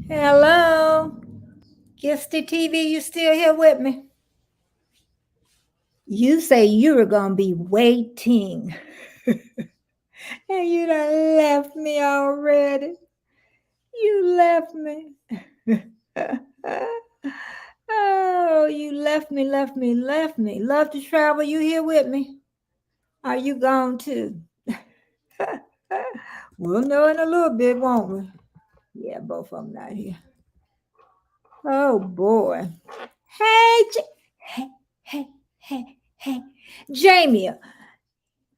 Hello. Gifty TV, you still here with me? You say you were going to be waiting. And you done left me already. You left me. Oh, you left me. Love to travel. You here with me? Are you gone too? We'll know in a little bit, won't we? Yeah, both of them not here. Oh boy. Hey, hey, Jamie.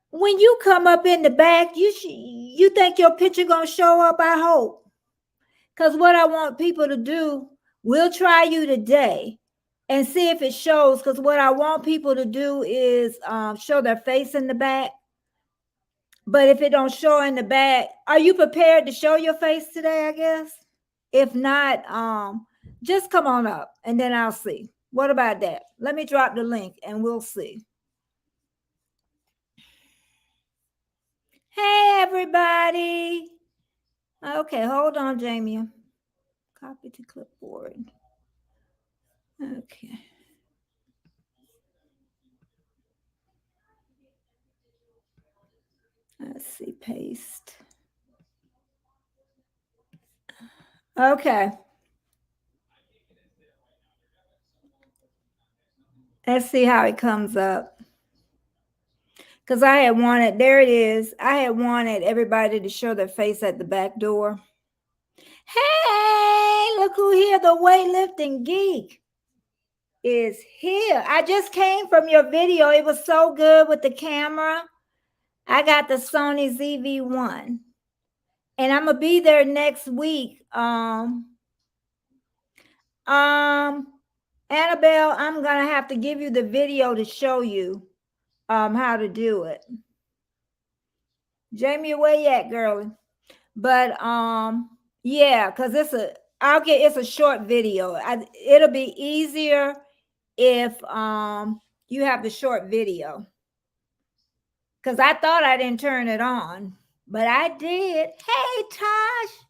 When you come up in the back, you think your picture gonna show up? I hope. Cause what I want people to do, we'll try you today and see if it shows. Cause what I want people to do is show their face in the back. But if it don't show in the back, are you prepared to show your face today? I guess. If not, just come on up and then I'll see. What about that? Let me drop the link and we'll see. Hey, everybody. Okay, hold on, Jamie. Copy to clipboard. Okay. Let's see, paste. Okay. Let's see how it comes up. Because I had wanted, there it is. I had wanted everybody to show their face at the back door. Hey, look who here, the weightlifting geek is here. I just came from your video. It was so good with the camera. I got the Sony ZV-1. And I'm gonna be there next week. Annabelle, I'm gonna have to give you the video to show you how to do it. Jamie, where you at, girlie? But yeah, because it's a short video. It'll be easier if you have the short video. Because I thought I didn't turn it on, but I did. Hey, Tosh.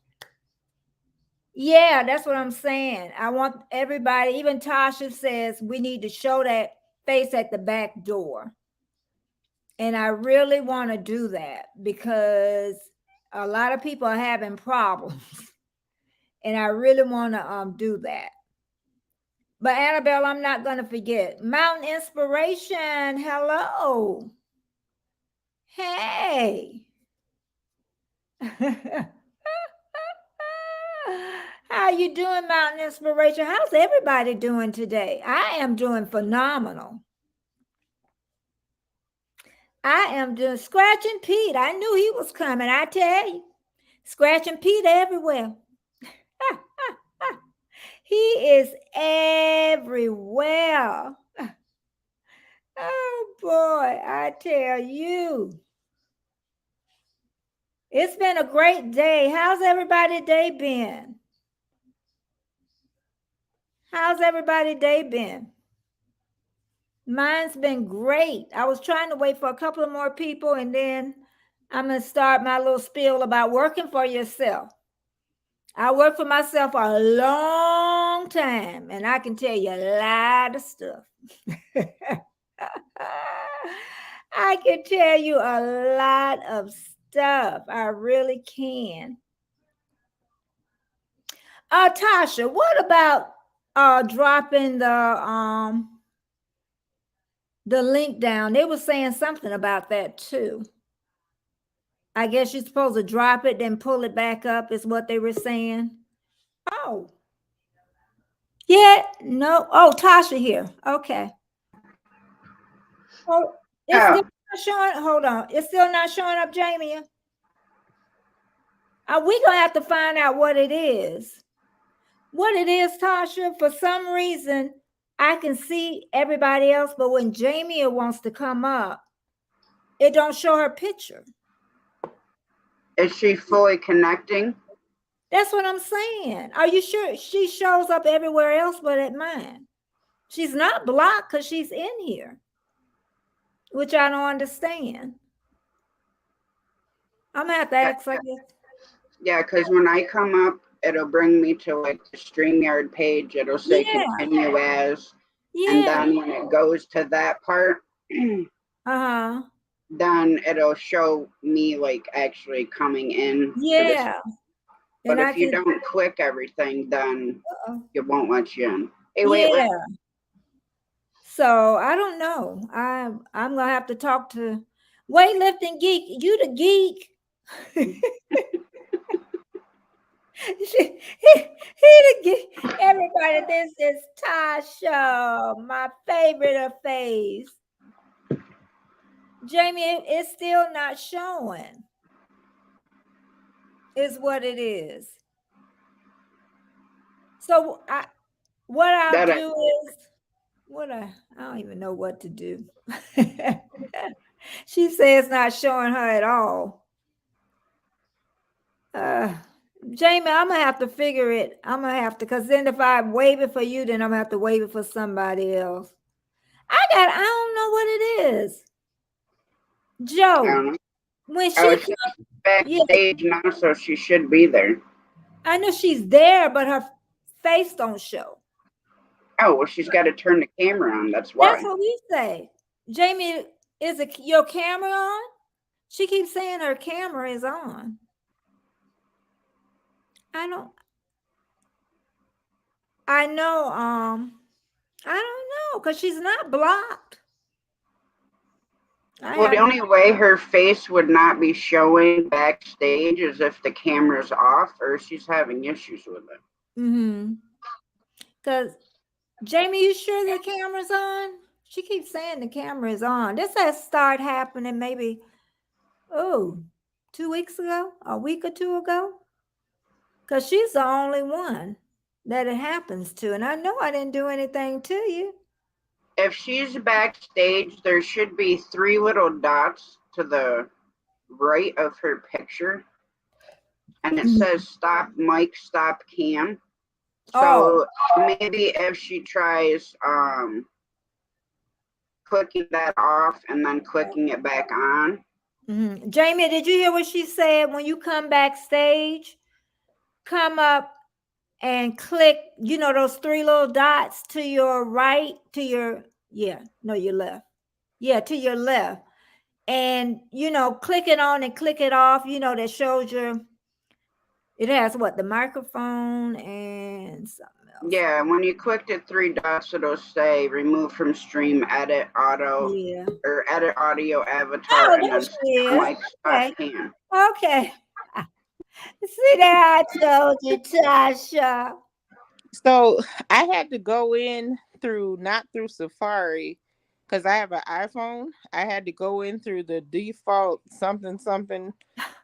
Yeah, that's what I'm saying. I want everybody, even Tasha says we need to show that face at the back door. And I really want to do that because a lot of people are having problems. And I really want to do that. But Annabelle, I'm not going to forget. Mountain Inspiration, hello. Hey. How you doing, Mountain Inspiration? How's everybody doing today? I am doing phenomenal. I am doing Scratching Pete. I knew he was coming. I tell you, Scratching Pete everywhere. He is everywhere. Oh boy, I tell you. It's been a great day. How's everybody's day been? How's everybody's day been? Mine's been great. I was trying to wait for a couple of more people, and then I'm going to start my little spiel about working for yourself. I worked for myself for a long time, and I can tell you a lot of stuff. I can tell you a lot of stuff. I really can. Tasha, what about dropping the link down? They were saying something about that too. I guess you're supposed to drop it, then pull it back up, is what they were saying. Oh. Yeah, no. Oh, Tasha here. Okay. Oh, it's still not showing. Hold on. It's still not showing up, Jamie. We're going to have to find out what it is. What it is, Tasha, for some reason, I can see everybody else, but when Jamie wants to come up, it don't show her picture. Is she fully connecting? That's what I'm saying. Are you sure she shows up everywhere else but at mine? She's not blocked because she's in here, which I don't understand. I'm going to have to ask, I guess. Yeah, because when I come up it'll bring me to like the StreamYard page. It'll say Yeah. continue as, and Yeah. then when it goes to that part, Uh-huh. then it'll show me like actually coming in to this. Yeah. But And I if you can don't click everything, then it won't let you in. Hey, wait. yeah. So I don't know. I'm gonna have to talk to weightlifting geek. You the geek. he the geek. Everybody, this is Tasha, my favorite of faves. Jamie, it's still not showing. Is what it is. So what I'll do is I don't even know what to do. She says it's not showing her at all. Jamie, I'm gonna have to figure it. I'm gonna have to, because then if I wave it for you, then I'm gonna have to wave it for somebody else. I don't know what it is. Joe, when she she's backstage now, so she should be there. I know she's there, but her face don't show. Oh, well, she's got to turn the camera on. That's why. That's what we say. Jamie, is your camera on? She keeps saying her camera is on. I know. I don't know, because she's not blocked. Well, the only way her face would not be showing backstage is if the camera's off or she's having issues with it. Mm-hmm. Because, Jamie, you sure the camera's on? She keeps saying the camera is on. This has started happening maybe, 2 weeks ago, a week or two ago. Because she's the only one that it happens to. And I know I didn't do anything to you. If she's backstage, there should be 3 little dots to the right of her picture. And it says stop mic, stop cam. So maybe if she tries clicking that off and then clicking it back on. Mm-hmm. Jamie, did you hear what she said? When you come backstage, come up and click, those 3 little dots to your right, to your, your left. Yeah, to your left. And, click it on and click it off, that shows it has what, the microphone and something else. Yeah, when you click the 3 dots, it'll say remove from stream, edit auto, or edit audio avatar, and then mic stop cam. Okay. See that, I told you, Tasha. So I had to go in not through Safari, because I have an iPhone. I had to go in through the default something,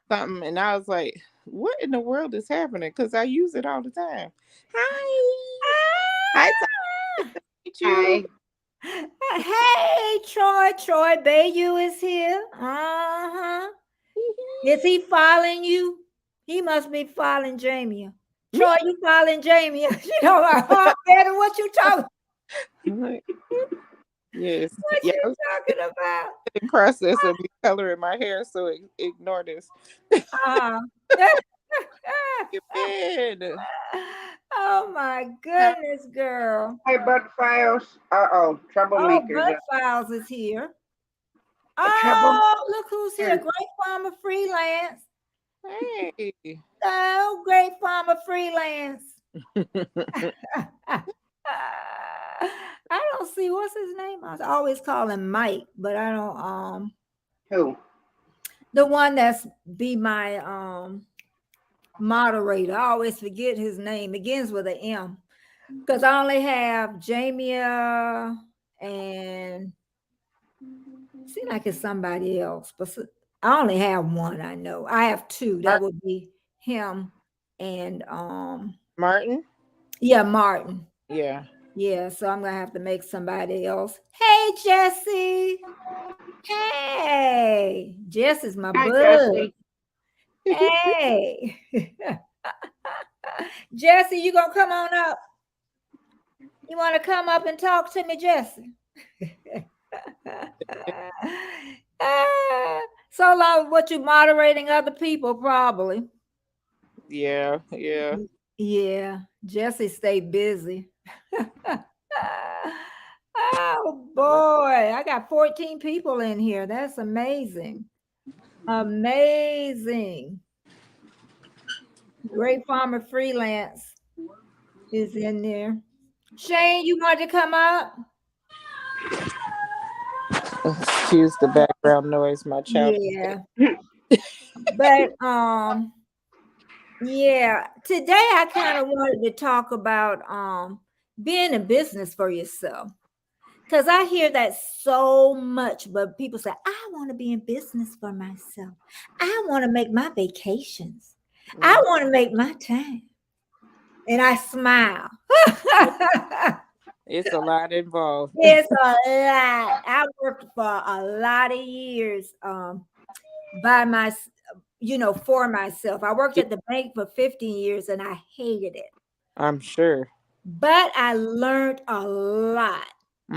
and I was like, what in the world is happening? Because I use it all the time. Hi. Hi. Hey, Troy Bayou is here. Uh-huh. Is he following you? He must be following Jamie. Troy, you following Jamie? Better what you talking? Yes. What you talking about? The process of me coloring my hair, so ignore this. Oh my goodness, girl. Hey, Bud Files. Troublemakers. Bud Files is here. Look who's here. Great Farmer Freelance. Hey. Oh, Great Farmer Freelance. I don't see, what's his name? I always call him Mike, but I don't Who? The one that's be my moderator. I always forget his name. It begins with an M. Because I only have Jamia and seems like it's somebody else, but I only have one. I know I have 2. That would be him and Martin. Yeah, Martin. Yeah. Yeah. So I'm gonna have to make somebody else. Hey, Jesse. Hey, Jess is my bud. Hey, Jesse, you gonna come on up? You want to come up and talk to me, Jesse? So long, what you moderating other people, probably. Yeah. Yeah, Jesse stayed busy. Oh boy, I got 14 people in here. That's amazing. Amazing. Great Farmer Freelance is in there. Shane, you want to come up? Excuse the background noise. My child. Yeah. But yeah, today I kind of wanted to talk about being in business for yourself. Because I hear that so much, but people say, I want to be in business for myself. I want to make my vacations. I want to make my time. And I smile. It's a lot involved. It's a lot. I worked for a lot of years by my, for myself. I worked at the bank for 15 years and I hated it. I'm sure. But I learned a lot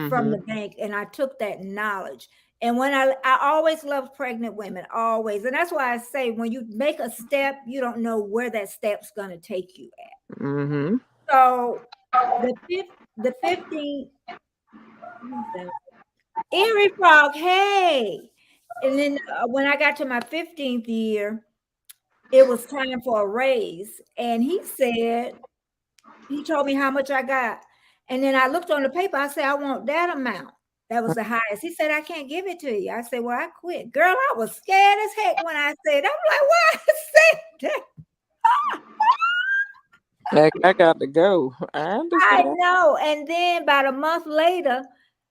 from Mm-hmm. the bank and I took that knowledge. And when I always loved pregnant women, always. And that's why I say when you make a step, you don't know where that step's going to take you at. Mm-hmm. So the 15, Erie Frog, hey. And then when I got to my 15th year, it was time for a raise. And he told me how much I got. And then I looked on the paper. I said, I want that amount. That was the highest. He said, I can't give it to you. I said, well, I quit. Girl, I was scared as heck when I said, I'm like, why I said that? I got to go. I I understand. know. And then about a month later,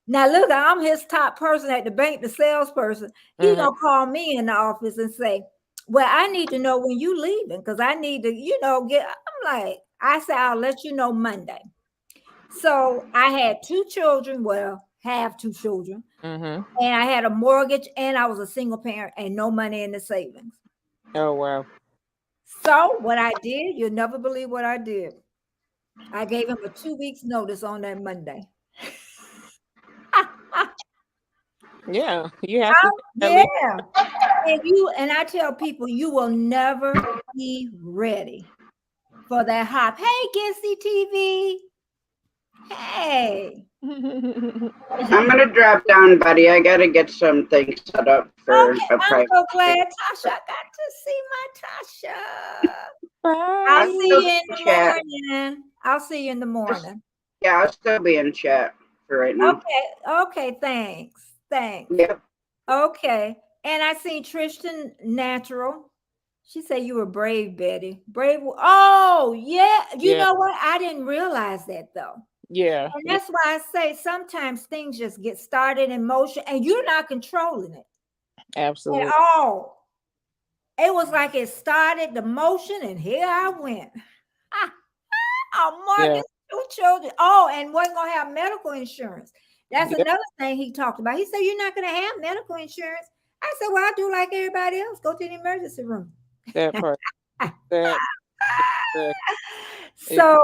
now look, I'm his top person at the bank, the salesperson. He Mm-hmm. gonna call me in the office and say, well, I need to know when you leaving because I need to, get. I'm like, I said, I'll let you know Monday. So I had 2 children, well, have 2 children, Mm-hmm. and I had a mortgage, and I was a single parent, and no money in the savings. Oh wow. So what I did, you'll never believe what I did. I gave him a 2 weeks notice on that Monday. Yeah, you have to at Yeah. least. And I tell people you will never be ready for that hop. Hey, Gissy TV. Hey. I'm gonna drop down, buddy. I gotta get some things set up for Okay, a I'm private. so glad Tasha got to see my Tasha. I'll Bye. see you in the Chat. morning. I'll see you in the morning. Yeah, I'll still be in chat for right now. Okay, thanks. Thanks. Yep. Okay. And I seen Tristan Natural. She said you were brave, Betty. Brave. Oh, yeah. You Yeah. know what? I didn't realize that though. Yeah. And that's why I say sometimes things just get started in motion and you're not controlling it Absolutely. at all. It was like it started the motion and here I went. I'm Yeah. Morgan, 2 children. Oh, and wasn't gonna have medical insurance. That's Yep. another thing he talked about. He said, you're not gonna have medical insurance. I said, well, I do like everybody else. Go to the emergency room. That part. That. that So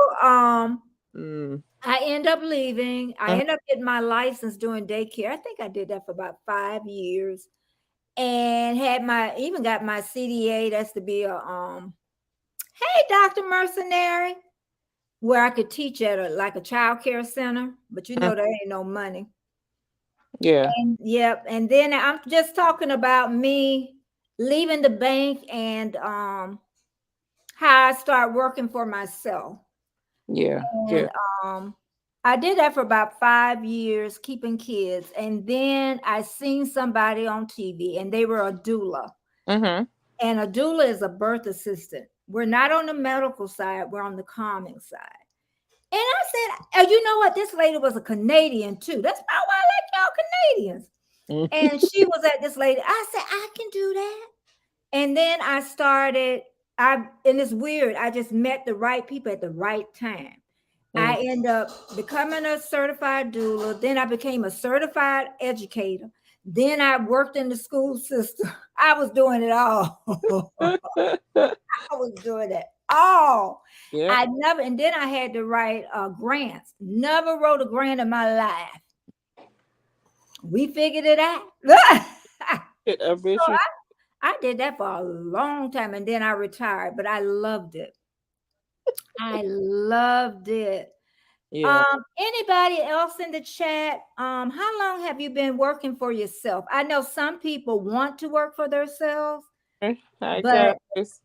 mm, I end up leaving. I end up getting my license doing daycare. I think I did that for about 5 years. And even got my CDA. That's to be a hey, Dr. Mercenary, where I could teach at a child care center, but there ain't no money. yeah. Yep. And then I'm just talking about me leaving the bank and how I start working for myself. Yeah. And Yeah. I did that for about 5 years, keeping kids. And then I seen somebody on TV and they were a doula. Mm-hmm. And a doula is a birth assistant. We're not on the medical side, we're on the calming side. And I said, oh, you know what? This lady was a Canadian too. That's probably why I like y'all Canadians. And she was at this lady. I said, I can do that. And then I started, and it's weird. I just met the right people at the right time. I end up becoming a certified doula. Then I became a certified educator. Then I worked in the school system. I was doing it all. I was doing it all. Yeah. And then I had to write grants. Never wrote a grant in my life. We figured it out. I did that for a long time and then I retired, but I loved it. I loved it. Yeah. Anybody else in the chat? How long have you been working for yourself? I know some people want to work for themselves, Hi but guys.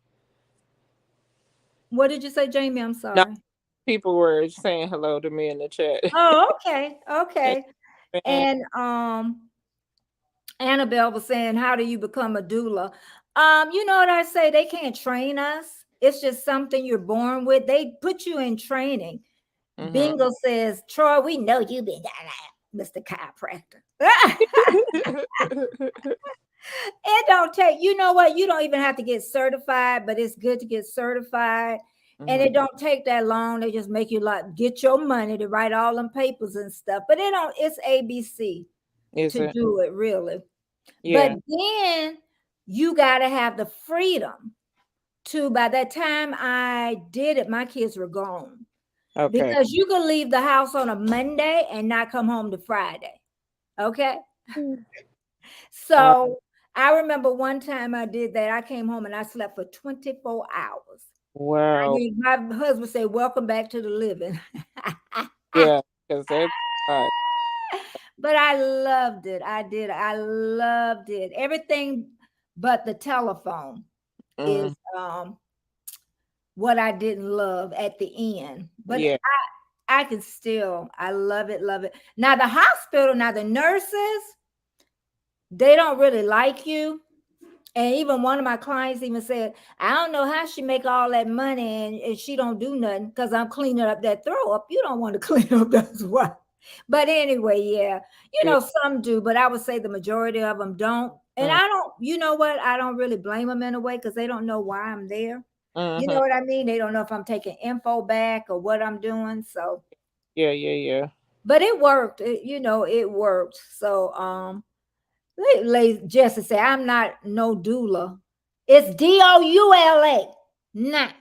what did you say, Jamie? I'm No, sorry. people were saying hello to me in the chat. Oh, okay, okay. Man, And Annabelle was saying, "How do you become a doula?" You know what I say? They can't train us. It's just something you're born with. They put you in training. mhm. Bingo says, "Troy, we know you been Mr. Chiropractor." It don't take, you know what? You don't even have to get certified, but it's good to get certified. And Mhm. it don't take that long. They just make you like get your money to write all them papers and stuff. But it don't, it's ABC Is to it? do it really. But Yeah. then you gotta have the freedom to, by that time I did it, my kids were gone. Okay. Because you could leave the house on a Monday and not come home to Friday. Okay. Wow. So I remember one time I did that. I came home and I slept for 24 hours. I Wow. mean, my husband said, "Welcome back to the living." Yeah, because that's But I loved it. I did. I loved it. Everything but the telephone mm, is what I didn't love at the end. But yeah. I can still, I love it, love it. Now the hospital, now the nurses, they don't really like you. And even one of my clients even said, "I don't know how she make all that money and she don't do nothing because I'm cleaning up that throw up. You don't want to clean up that's why." But anyway, yeah, Yeah. some do, but I would say the majority of them don't. And Mm, I don't, you know what? I don't really blame them in a way because they don't know why I'm there. You know mhm. what I mean? They don't know if I'm taking info back or what I'm doing. So, Yeah, yeah, yeah. but it worked. It worked. So, Jesse say, "I'm not no doula. It's Doula, not."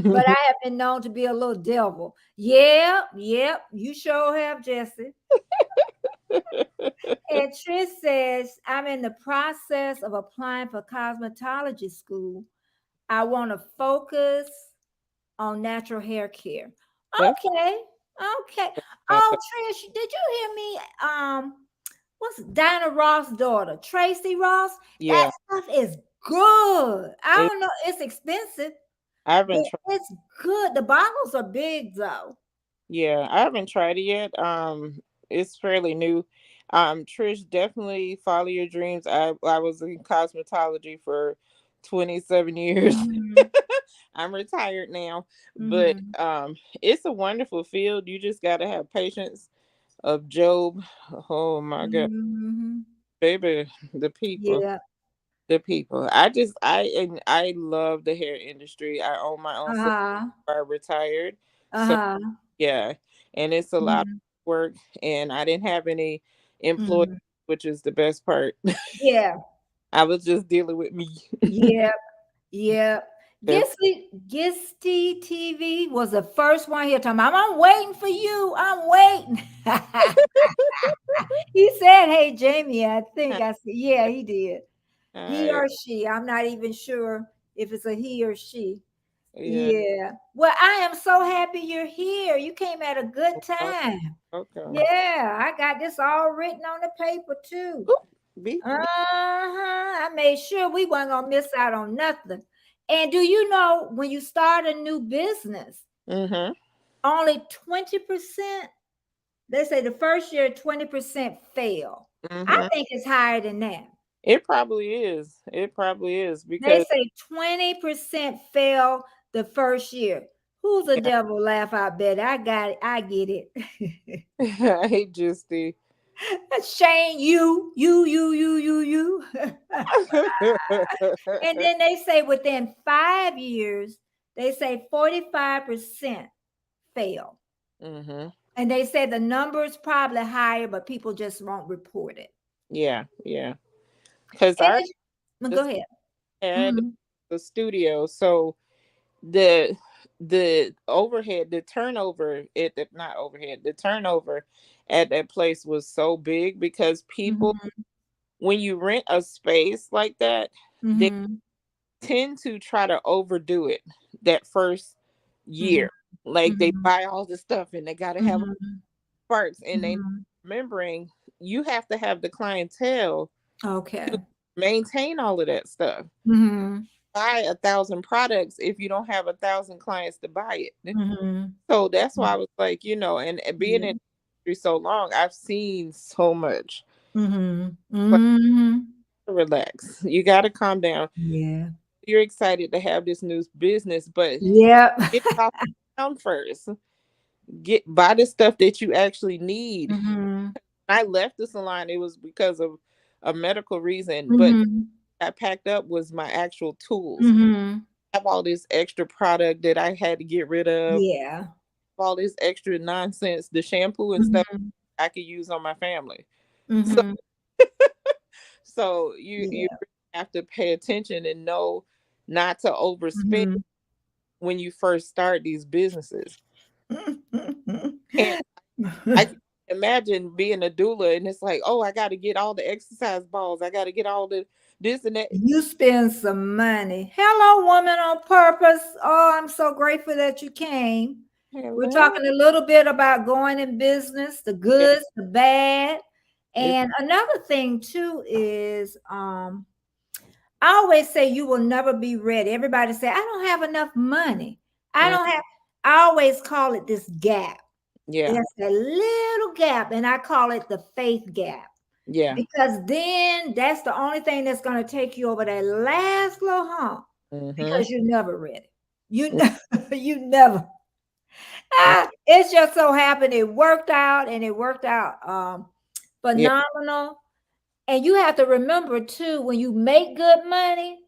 But I have been known to be a little devil. Yeah, yep, you sure have, Jesse. And Trish says, "I'm in the process of applying for cosmetology school. I want to focus on natural hair care." That's Okay, okay. Oh, fantastic. Trish, did you hear me? What's Dinah Ross' daughter, Tracy Ross? That Yeah. stuff is good. I It, don't know, it's expensive, I but haven't tried. it's good. The bottles are big though. Yeah, I haven't tried it yet. It's fairly new. Trish, definitely follow your dreams. I was in cosmetology for 27 years. Mm-hmm. I'm retired now, but Mm-hmm. it's a wonderful field. You just got to have patience of Job. Oh my God, Mm-hmm. baby, the people, Yeah. the people. I love the hair industry. I own my own salon. Uh-huh. I retired, so Uh-huh. yeah, and it's a lot of Mm-hmm. work, and I didn't have any employees, Mm-hmm. which is the best part. Yeah. I was just dealing with me. Yeah. Yeah. That's Gisty TV was the first one here talking about, "I'm waiting for you. I'm waiting." He said, "Hey, Jamie," I think I said, yeah, he did. He I, or she. I'm not even sure if it's a he or she. yeah. Yeah. Well, I am so happy you're here. You came at a good Okay. time. Okay. Yeah, I got this all written on the paper too. Oop, beep, beep. I made sure we weren't gonna miss out on nothing. And do you know when you start a new business, Mhm. only 20%, they say the first year 20% fail. I Mhm. think it's higher than that. It probably is. It probably is They because say 20% fail the first year. Who's a yeah, devil laugh out better? I got it. I get it. I hate just the. Shane, you. And then they say within 5 years, they say 45% fail. Mhm. And they say the number is probably higher, but people just won't report it. Yeah, yeah. Because And our it's, well, go just ahead. had Mhm. the studio, so the the overhead, the turnover, not overhead, the turnover at that place was so big because people, Mhm. when you rent a space like that, they Mhm. tend to try to overdo it that first year. Like they Mhm. buy all this stuff and they got to have Mhm. parts, and they Mhm. remembering you have to have the clientele Okay. maintain all of that stuff. Mhm. Buy 1,000 products if you don't have 1,000 clients to buy it. Mhm. So that's why I was like, and being Yeah. in the industry so long, I've seen so much. Mhm. But Mhm. relax. You got to calm down. Yeah. You're excited to have this new business, but Yep. get it off the ground first. Get buy the stuff that you actually need. Mhm. I left the salon, it was because of a medical reason, but Mhm. I packed up was my actual tools. Mhm. I have all this extra product that I had to get rid of, Yeah. all this extra nonsense, the shampoo and stuff Mhm. I could use on my family. So Mhm. so you Yeah. really have to pay attention and know not to overspend Mhm. when you first start these businesses. And I can imagine being a doula and it's like, oh, I got to get all the exercise balls. I got to get all the this and that. You spend some money. Hello, woman on purpose. Oh, I'm so grateful that you came. We're Hello. talking a little bit about going in business, the Yeah, goods, the bad. it's, And another thing too is I always say you will never be ready. Everybody say, I don't have enough money. I mm, don't have, I always call it this gap. yeah, It's a little gap, and I call it the faith gap. yeah. Because then that's the only thing that's going to take you over that last little hump Mm-hmm. because you're never ready. You you never. It's just so happened it worked out and it worked out Yeah, phenomenal. And you have to remember too, when you make good money,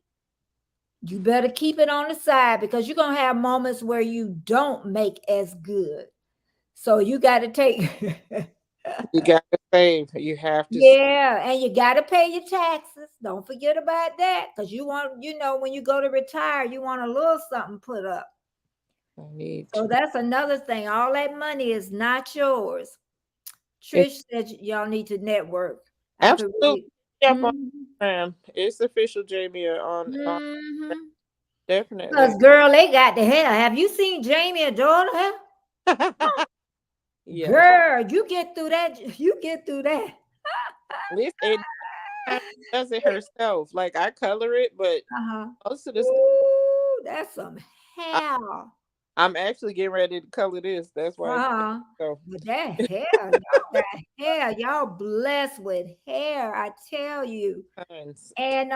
you better keep it on the side because you're going to have moments where you don't make as good. So you got to take you got to save. You have to. Yeah, and you got to pay your taxes. Don't forget about that because you want, when you go to retire, you want a little something put up. I need So to. that's another thing. All that money is not yours. It's Trish said y'all need to network. I could absolutely. really. Yeah, on Mm-hmm. Instagram. It's official, Jamie, on Mm-hmm. definitely. Because girl, they got the hair. Have you seen Jamie a daughter hair? Yes. Girl, you get through that. You get through that. This and she does it herself. Like I color it, but Uh-huh. most of the stuff Ooh, that's some I, hair. I'm actually getting ready to color this. That's why it's Uh-huh. so. But that hair, y'all got hair. Y'all blessed with hair, I tell you. Tons. And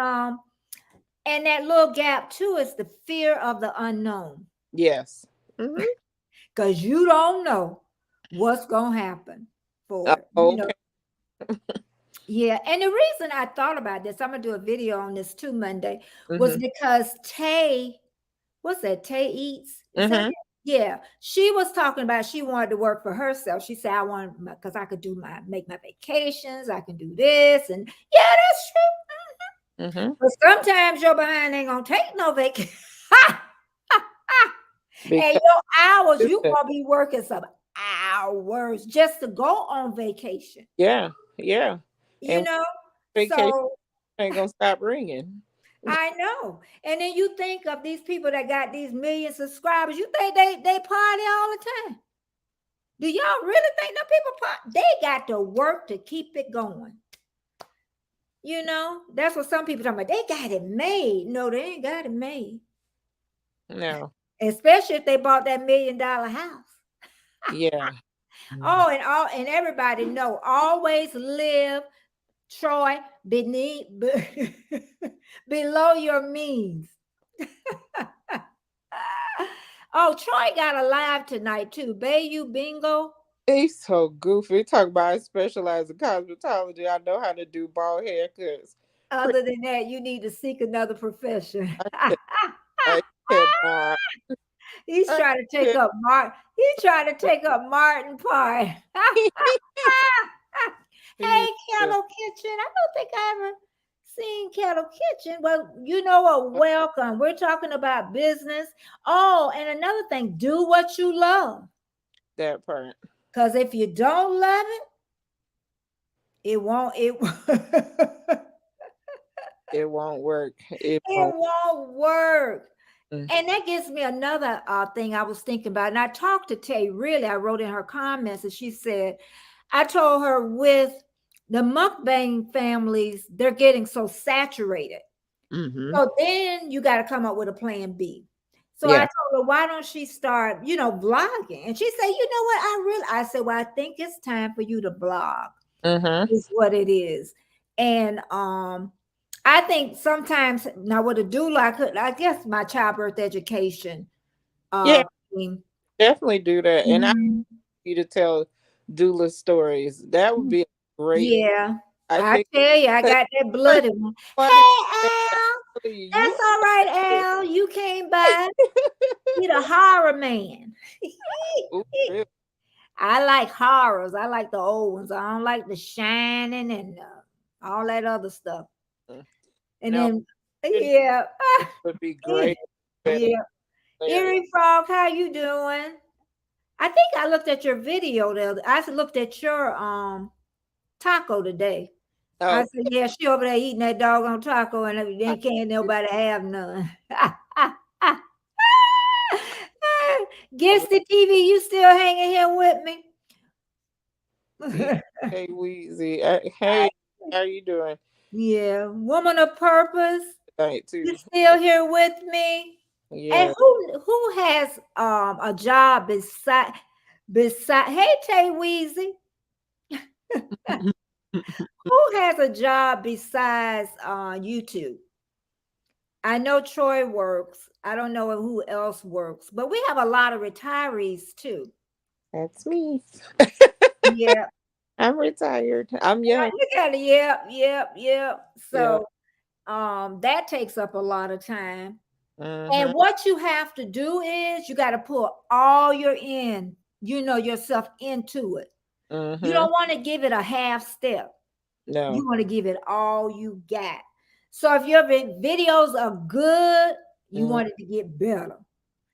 that little gap too is the fear of the unknown. Yes. Mm-hmm. Because you don't know what's gonna happen for it. Okay. Yeah. And the reason I thought about this, I'm gonna do a video on this too Monday, was Mm-hmm. because Tay, what's that? Tay Eats. Is that Mm-hmm. it? Yeah. She was talking about she wanted to work for herself. She said, I want because I could make my vacations, I can do this. And yeah, that's true. Mm-hmm. But sometimes your behind ain't gonna take no vacation. And Because your hours, you sister, gonna be working some hours just to go on vacation, yeah, yeah. you And know? vacation So ain't gonna stop ringing. I know. And then you think of these people that got these million subscribers, you think they party all the time. Do y'all really think that people they got to work to keep it going? That's what some people talking about. They got it made. No, they ain't got it made. No. Especially if they bought that $1 million house. Yeah. And everybody know always live, Troy, beneath below your means. Oh, Troy got a live tonight too. Bayou Bingo. He's so goofy. Talk about I specialize in cosmetology. I know how to do bald haircuts. Other than that, you need to seek another profession. I can, I cannot. He's I trying to take can. up Martin. He's trying to take up Martin part. Yeah. Hey, Kettle Kitchen. I don't think I ever seen Kettle Kitchen. Well, you know what? Welcome. We're talking about business. Oh, and another thing, do what you love. That part. Because if you don't love it, it won't. It won't work. It It won't. won't work. And that gives me another thing I was thinking about. And I talked to Tay, really, I wrote in her comments, and she said, I told her with the mukbang families, they're getting so saturated. So then you got to come up with a plan B. So I Yeah. told her, why don't she start, vlogging? And she said, you know what? I said, well, I think it's time for you to blog, is what it is. And I think sometimes now with a doula, I guess my childbirth education. Yeah, Thing. definitely do that. And I want Mhm. you to tell doula stories. That would be great. Yeah, I I think tell you, I got that blood in me. funny. Hey, that Al, you that's all right, Al. You came by. You the horror man. Ooh, really? I like horrors. I like the old ones. I don't like the Shining and all that other stuff. And No, then, your yeah, would be great. Better yeah. hilarious. Erie Frog, how you doing? I think I looked at your video there. I looked at your taco today. I Oh, said, yeah, she over there eating that doggone taco and they can't nobody have none. Gets the TV, you still hanging here with me? yeah. Hey, Weezy. Hey, how you doing Yeah, woman of purpose. tonight You too? still here with me? And Yeah. who has a job beside hey Tay Weezy? Who has a job besides YouTube? I know Troy works. I don't know who else works, but we have a lot of retirees too. That's me. Yeah. I'm retired. I'm young. Look at it. Yep, yep, yep. Yeah. So that takes up a lot of time. And Mm-hmm. what you have to do is you got to put all yourself into it. You Mm-hmm. don't want to give it a half step. You No. want to give it all you got. So if your videos are good, you Mm, want it to get better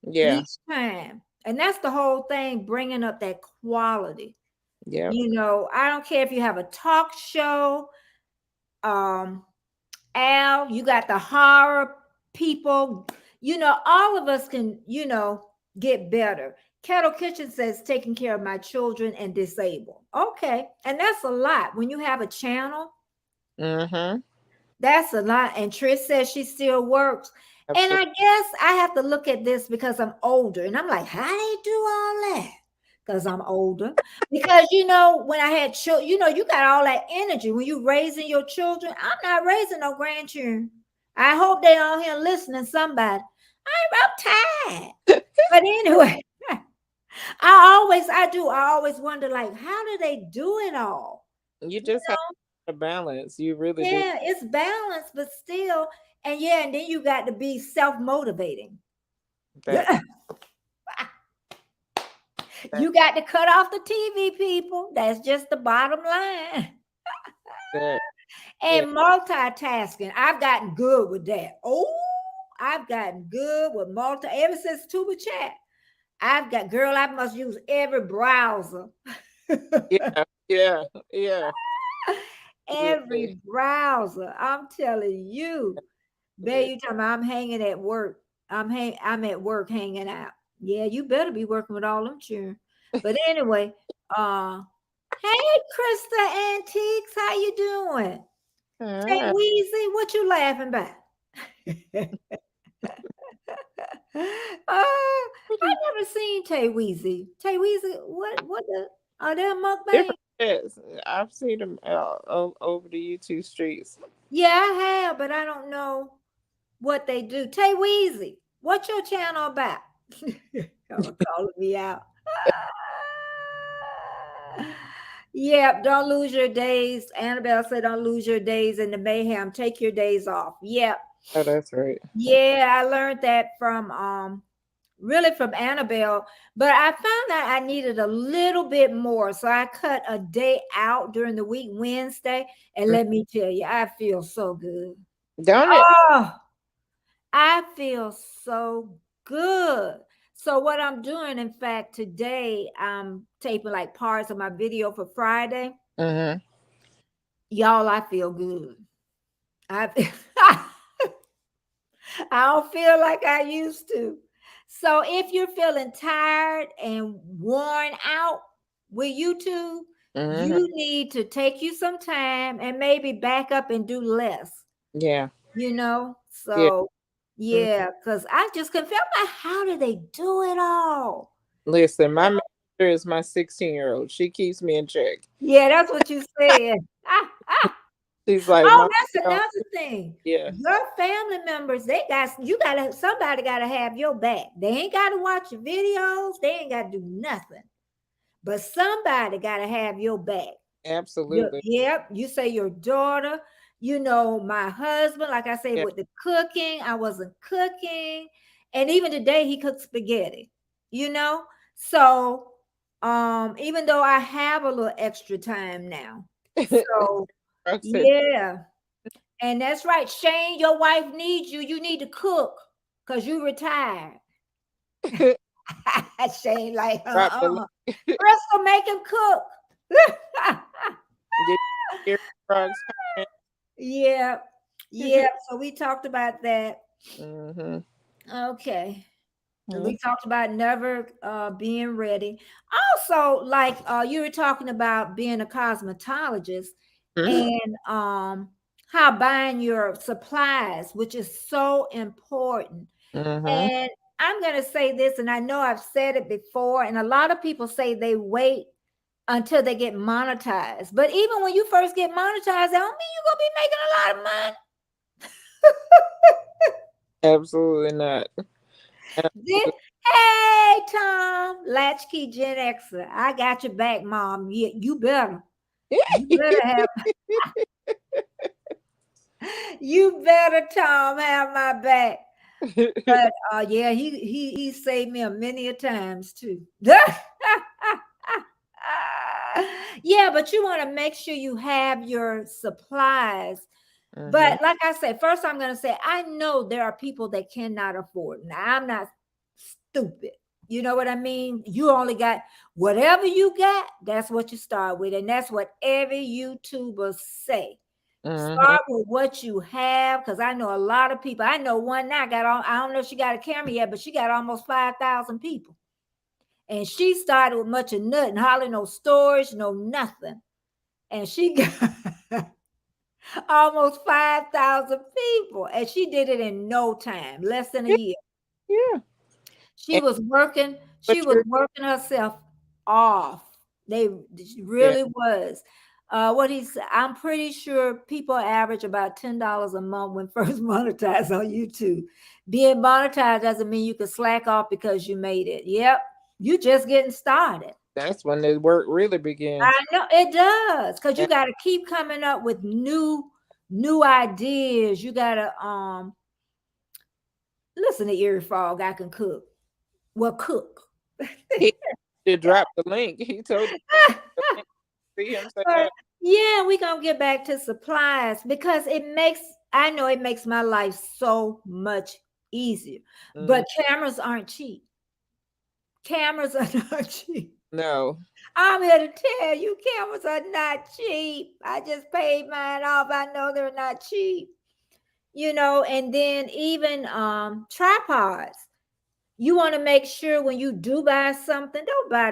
yeah. each time. And that's the whole thing, bringing up that quality. Yep. I don't care if you have a talk show, um, Al, you got the horror people, all of us can, get better. Kettle Kitchen says taking care of my children and disabled. Okay. And that's a lot. When you have a channel, Mm-hmm. that's a lot. And Trish says she still works. And Absolutely. I guess I have to look at this because I'm older. And I'm like, how they do all that? Because I'm older. Because when I had children, you got all that energy when you raising your children. I'm not raising no grandchildren. I hope they on here listening. Somebody, I'm tired. But anyway, I always wonder, like, how do they do it all? You just have to balance. You really do Yeah, it's balanced, but still, and then you got to be self-motivating. that. That. You got to cut off the TV, people. That's just the bottom line. That. Yeah. And multitasking, I've gotten good with that. Oh, I've gotten good with ever since Tuba Chat. I must use every browser. Yeah. Yeah. Yeah. Every Really. browser. I'm telling you. Yeah. Babe, you talking about I'm hanging at work. I'm at work hanging out. Yeah, you better be working with all them children. But anyway, hey Krista Antiques, how you doing? Hey Ah, Weezy, what you laughing about? I never seen Tay Weezy. Tay Weezy, what the are they a mukbang? different. Yes, I've seen them over the YouTube streets. Yeah, I have, but I don't know what they do. Tay Weezy, what's your channel about? Calling me out. Yep, don't lose your days. Annabelle said, don't lose your days in the mayhem. Take your days off. Yep. Oh, that's right. Yeah, I learned that from really from Annabelle, but I found that I needed a little bit more. So I cut a day out during the week, Wednesday, and let me tell you, I feel so good. Don't it? Oh, I feel so good. So what I'm doing, in fact, today I'm taping like parts of my video for Friday. Mm-hmm. Y'all, I feel good. I I don't feel like I used to. So if you're feeling tired and worn out with YouTube, Mm-hmm. you need to take you some time and maybe back up and do less, Yeah. you know? Yeah. So Mhm. yeah, because I just couldn't feel like how do they do it all? Listen, my manager is my 16-year-old. She keeps me in check. Yeah, that's what you said. She's like, Oh, Mom, that's another thing. yeah, Your family members, they got you gotta somebody gotta have your back. They ain't gotta watch your videos, they ain't gotta do nothing. But somebody gotta have your back. absolutely. Yep, you say your daughter, my husband, like I say, Yeah. with the cooking, I wasn't cooking. And even today he cooked spaghetti, you know. So even though I have a little extra time now. So I said, yeah. And that's right, Shane, your wife needs you. You need to cook because you retired. Shane, like, drop the link. Crystal, make him cook. Did you hear Frog's comment? Yeah, yeah. So we talked about that. Mm-hmm. Okay. And we talked about never being ready. Also, like you were talking about being a cosmetologist and how buying your supplies, which is so important. Mm-hmm. And I'm going to say this, and I know I've said it before, and a lot of people say they wait until they get monetized. But even when you first get monetized, that don't mean you're going to be making a lot of money. Absolutely not. Then, hey, Tom, latchkey Gen Xer, I got your back, Mom. You better. You better have. You better, Tom, have my back. But yeah, he saved me a many a times too. Yeah, but you want to make sure you have your supplies. Mm-hmm. But like I said, first I'm going to say I know there are people that cannot afford. Now I'm not stupid. You know what I mean? You only got whatever you got, that's what you start with. And that's what every YouTuber say. Mm-hmm. Start with what you have, because I know a lot of people. I know one now got on. I don't know if she got a camera yet, but she got almost 5,000 people, and she started with much of nothing, hardly no storage, no nothing, and she got almost 5,000 people, and she did it in no time, less than a Yeah. year. Yeah. She And, was working. She but was you're, working herself off. She yeah, really was. What he's, I'm pretty sure people average about $10 a month when first monetized on YouTube. Being monetized doesn't mean you can slack off because you made it. Yep, you just getting started. that's when the work really I begins. know it does, because you And got to keep coming up with new ideas. You got to listen to Erie Frog. I can cook. Well, cook. he did drop the link. He told you the link. See him say But that? yeah, we're gonna get back to supplies because I know it makes my life so much easier. Mm, But cameras aren't cheap. Cameras are not cheap. no. I'm here to tell you, cameras are not cheap. I just paid mine off. I know they're not cheap. And then even tripods. You want to make sure when you do buy something, don't buy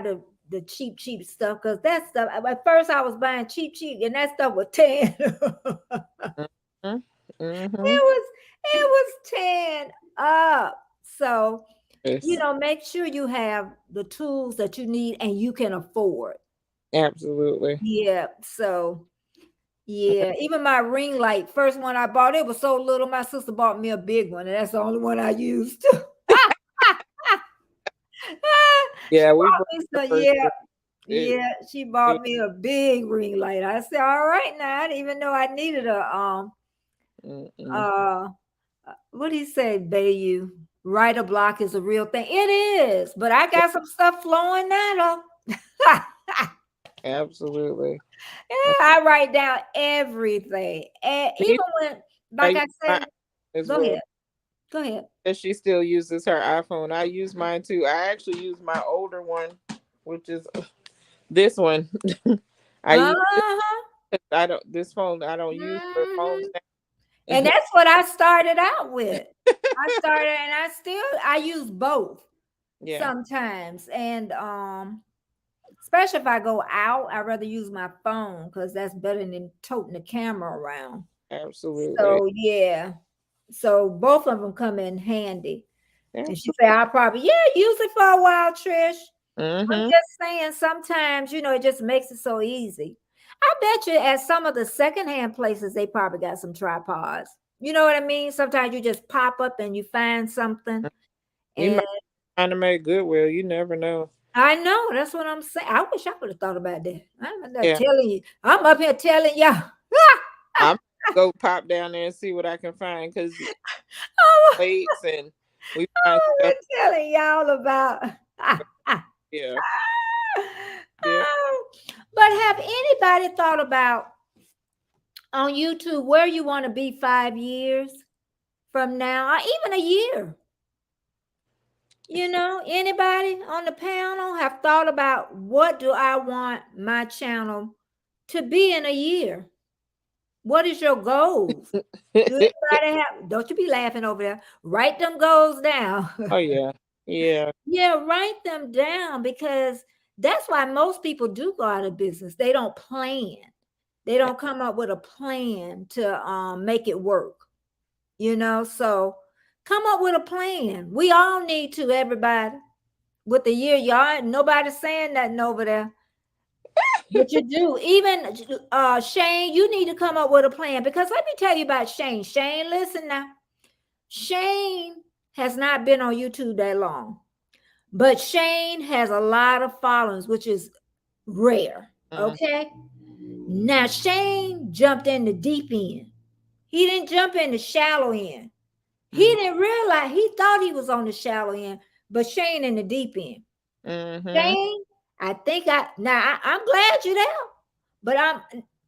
the cheap stuff, because that stuff, at first I was buying cheap, and that stuff was 10. Mm-hmm. Mm-hmm. It was 10 up. So, Yes, make sure you have the tools that you need and you can afford. absolutely. Yeah. So yeah, even my ring light, first one I bought, it was so little. My sister bought me a big one, and that's the only one I used. She Yeah, we bought brought me the some, first yeah, one. It, yeah. She bought me a big ring light. I said, "All right, now I didn't even know I needed a mm-mm. uh what do you say, Bayou? Writer block is a real thing. It is, but I got some stuff flowing now though. Absolutely. Yeah, I write down everything, and Me, even when, I like use I mine said, as go well. ahead, go ahead. And she still uses her iPhone. I use mine too. I actually use my older one, which is this one. I use Uh-huh. I don't this phone I don't use for phones Mhm. now. And that's what I started out with. I started and I use both Yeah, sometimes. And especially if I go out, I'd rather use my phone because that's better than toting the camera around. absolutely. So yeah. So both of them come in handy. And she Absolutely. said, I'll probably, yeah, use it for a while, Trish. I'm Mm-hmm. just saying sometimes, it just makes it so easy. I bet you at some of the secondhand places, they probably got some tripods. You know what I mean? Sometimes you just pop up and you find something. You And might find them at Goodwill. You never know. I know that's what I'm saying. I wish I would have thought about that. I'm not Yeah, telling you. I'm up here telling y'all. I'm go pop down there and see what I can find because I'm plates and we find over stuff. here telling y'all about. Yeah, yeah. But have anybody thought about on YouTube where you want to be 5 years from now, or even a year? Anybody on the panel have thought about what do I want my channel to be in a year? What is your goals? Do anybody have? Don't you be laughing over there. Write them goals down. Oh yeah, yeah. Yeah, write them down because that's why most people do go out of business. They don't plan. They don't come up with a plan to make it work. So come up with a plan. We all need to, everybody. With the year, y'all, nobody's saying nothing over there. But you do. Even Shane, you need to come up with a plan because let me tell you about Shane. Shane, listen now. Shane has not been on YouTube that long. But Shane has a lot of followers, which is rare. Mm, Okay. Now Shane jumped in the deep end. He didn't jump in the shallow end. He mm, didn't realize he thought he was on the shallow end, but Shane in the deep end. mm-hmm. Shane, I think I'm glad you're there. But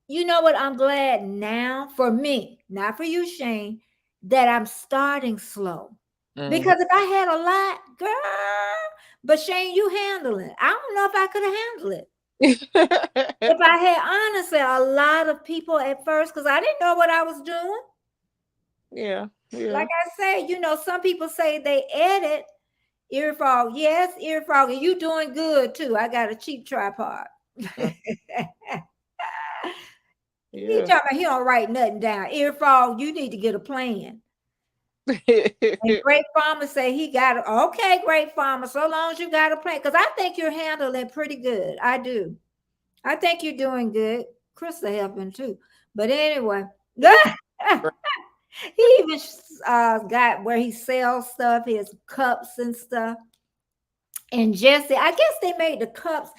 you know what? I'm glad now for me, not for you, Shane, that I'm starting slow. Mm. Because if I had a lot, girl, but Shane, you handle it. I don't know if I could have handled it. If I had honestly a lot of people at first, because I didn't know what I was doing. Yeah, yeah. Like I say, some people say they edit ear frog. Yes, ear frog, and you doing good too. I got a cheap tripod. Uh, He yeah. talking about he don't write nothing down. Ear frog, you need to get a plan. And Great Farmer say he got it. Okay, Great Farmer, so long as you got a plan. Because I think you're handling pretty good. I do. I think you're doing good. Krista helping too. But anyway, he even got where he sells stuff, his cups and stuff. And Jesse, I guess they made the cups.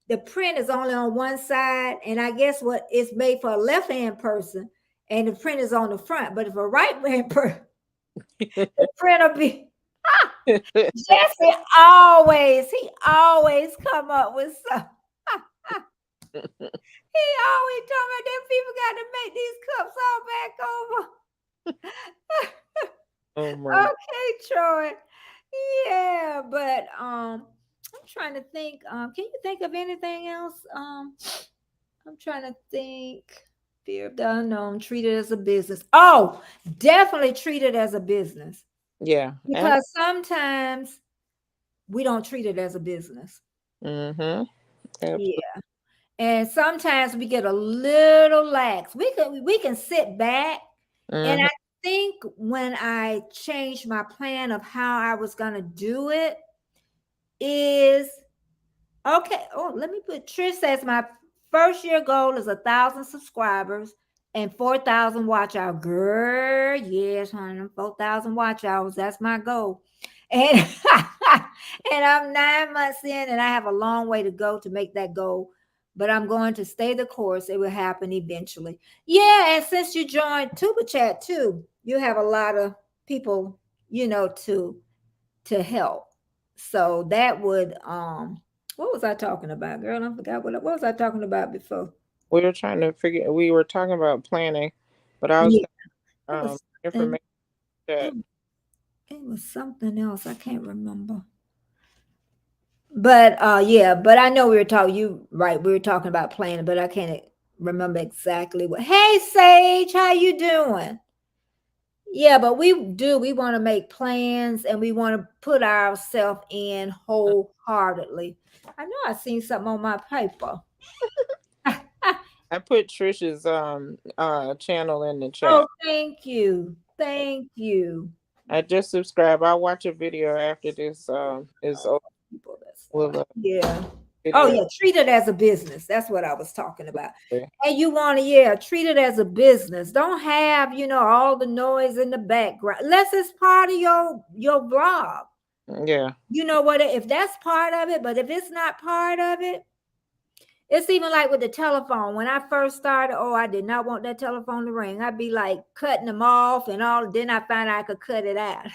The print is only on one side, and I guess what it's made for a left-hand person, and the print is on the front. But if a right-hand person, the print will be Jesse he always come up with some. He always talking about them people got to make these cups all back over. Oh my God. Okay, Troy. Yeah, but I'm trying to think. Can you think of anything else? I'm trying to think. Fear of the unknown, treat it as a business. Oh, definitely treat it as a business. Yeah. Because sometimes we don't treat it as a business. Mm-hmm. Absolutely. Yeah. And sometimes we get a little lax. We can sit back. And Mm-hmm. I think when I changed my plan of how I was gonna do it is okay. Oh, let me put Trish says my first year goal is 1,000 subscribers and 4,000 watch hours. Girl, yes, honey, 4,000 watch hours. That's my goal. And and I'm 9 months in, and I have a long way to go to make that goal. But I'm going to stay the course. It will happen eventually. Yeah, and since you joined Tuba Chat too, you have a lot of people, to help. So that would what was I talking about, girl? I forgot what was I talking about before. We were trying to figure. We were talking about planning, but I was Yeah, it was something. information that It, it was something else. I can't remember. But yeah, but I know we were talking. You right? We were talking about planning, but I can't remember exactly what. Hey, Sage, how you doing? Yeah, but we do. We want to make plans and we want to put ourselves in wholeheartedly. I know I seen something on my paper. I put Trisha's channel in the Oh, chat. thank you. Thank you. I just subscribed. I'll watch a video after this is over People that with stuff. a Yeah. Oh, video. yeah. Treat it as a business. That's what I was talking about. And you want to, yeah, treat it as a business. Don't have, all the noise in the background. Unless it's part of your blog. Yeah. You know what? If that's part of it, but if it's not part of it, it's even like with the telephone. When I first started, oh, I did not want that telephone to ring. I'd be like cutting them off and all. Then I found out I could cut it out.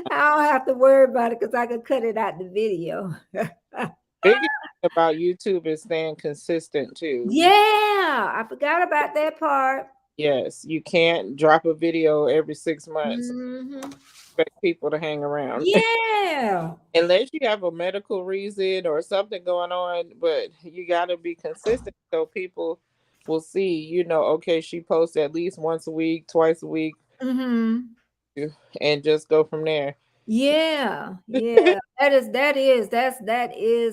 I don't have to worry about it because I could cut it out the video. Biggest thing about YouTube is staying consistent too. Yeah, I forgot about that part. Yes, you can't drop a video every 6 months. Hmm. Expect people to hang around Yeah. unless you have a medical reason or something going on. But you got to be consistent so people will see. Okay, she posts at least once a week, twice a week, Hmm. and just go from there. Yeah. Yeah. That is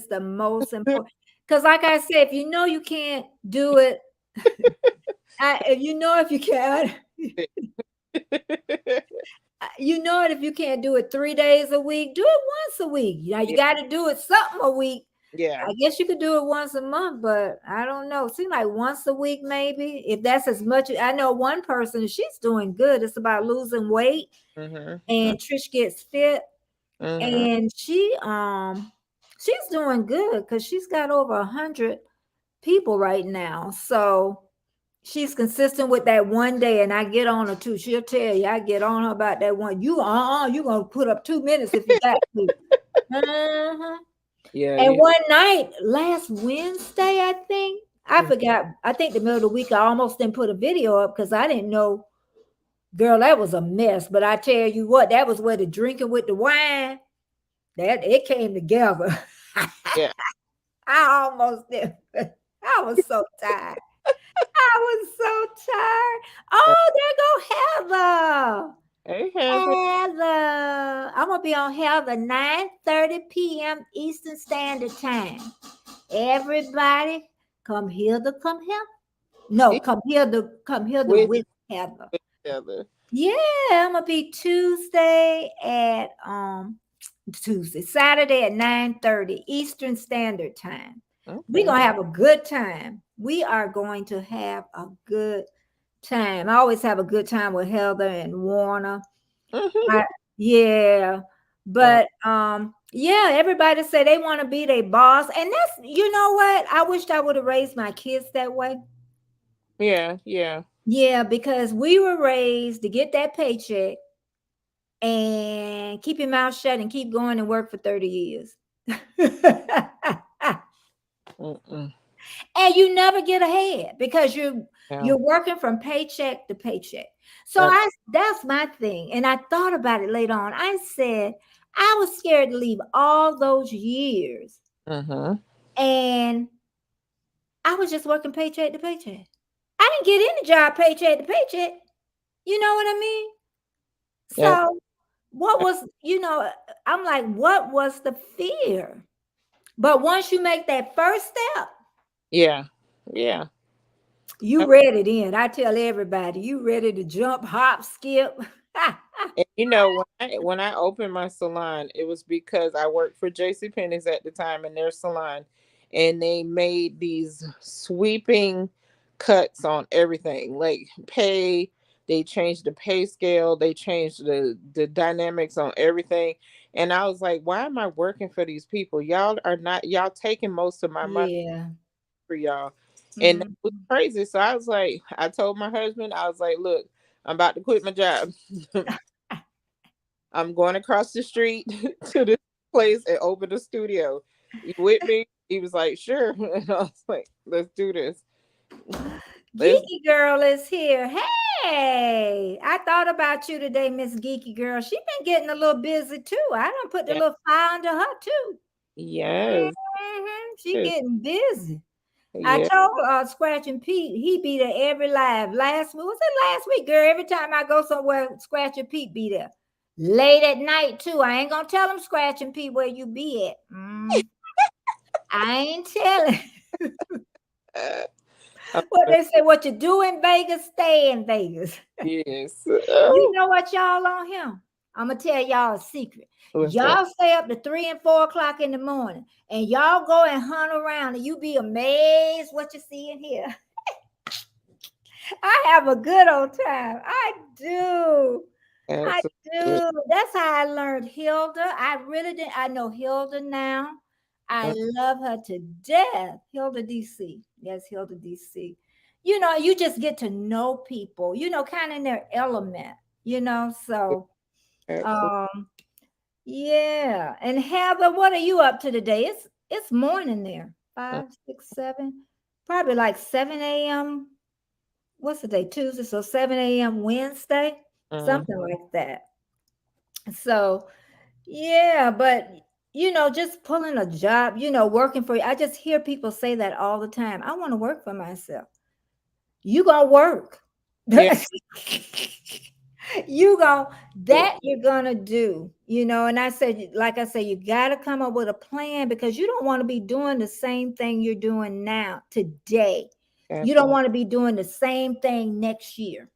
the most important. Because like I said, if you know you can't do it, if you can't, if you can't do it 3 days a week, do it once a week. You Yeah, got to do it something a week. yeah. I guess you could do it once a month, but I don't know. It seems like once a week, maybe. If that's as much. I know one person, she's doing good. It's about losing weight, Mhm. and Trish gets fit, Mhm. and she's doing good because she's got over 100 people right now. So she's consistent with that one day, and I get on her too. She'll tell you I get on her about that one. You gonna put up 2 minutes if you got to. Uh-huh. Yeah, And you. one night, last Wednesday, I think, I forgot. I think the middle of the week, I almost didn't put a video up because I didn't know, girl, that was a mess. But I tell you what, that was where the drinking with the wine, that it came together. Yeah. I almost did. I was so tired. I was so tired. Uh, Oh, there go Heather. Hey, Heather. Heather. I'm gonna be on Heather 9:30 p.m. Eastern Standard Time. Everybody, come here. No, come here With with Heather. Heather. Yeah, I'm gonna be Saturday at 9:30 Eastern Standard Time. We're Okay. gonna have a good time. We are going to have a good time. I always have a good time with Heather and Warner. I, yeah, Uh, but yeah, everybody say they want to be their boss, and that's what I wished I would have raised my kids that way. yeah, yeah. Yeah, because we were raised to get that paycheck and keep your mouth shut and keep going and work for 30 years. Mm-mm. And you never get ahead because you're Yeah. you're working from paycheck to paycheck. So Uh, that's my thing. And I thought about it later on. I said I was scared to leave all those years, mm-hmm. and I was just working paycheck to paycheck. I didn't get any job paycheck to paycheck. You know what I mean? Yeah. So what was, I'm like, what was the fear? But once you make that first step, Yeah. Yeah. you ready then. I tell everybody, you ready to jump, hop, skip. And when I opened my salon, it was because I worked for J.C. Penney's at the time in their salon, and they made these sweeping cuts on everything, like pay. They changed the pay scale. They changed the dynamics on everything, and I was like, "Why am I working for these people? Y'all taking most of my money Yeah. for y'all," and that Mhm. was crazy. So I was like, I told my husband, I was like, "Look, I'm about to quit my job." I'm going across the street to this place and open a studio. You with me? He was like, sure. And I was like, let's do this. Let's Geeky girl is here. Hey, I thought about you today, Miss Geeky girl. She been getting a little busy too. I don't put the yeah, little fire under her too. yes. Mhm. She Yes. getting busy. I Yeah. told Scratching Pete he be there every live. Last week was it last week, girl? Every time I go somewhere, Scratching Pete be there. Late at night too. I ain't gonna tell him Scratching Pete where you be at. I ain't telling. What Okay. they say, what you do in Vegas, stay in Vegas. Yes. You Oh, know what y'all on him? I'm gonna tell y'all a secret. what's that? Y'all stay up to 3 and 4 o'clock in the morning, and y'all go and hunt around, and you be amazed what you see in here. I have a good old time. I do. I Absolutely. do. That's how I learned Hilda. I really did. I know Hilda now. I love her to death. Hilda DC. Yes, Hilda DC. You just get to know people, kind of in their element. So Absolutely. um yeah. And Heather, what are you up to today? It's morning there. 5, 6, 7, probably like 7 a.m. What's the day? Tuesday. So 7 a.m. Wednesday, Mm-hmm. something like that. So yeah, but just pulling a job, working for you. I just hear people say that all the time. I want to work for myself. You gonna work. Yeah. you going that you're gonna do. And I said, like I said, you got to come up with a plan because you don't want to be doing the same thing you're doing now today. You don't Absolutely. want to be doing the same thing next year.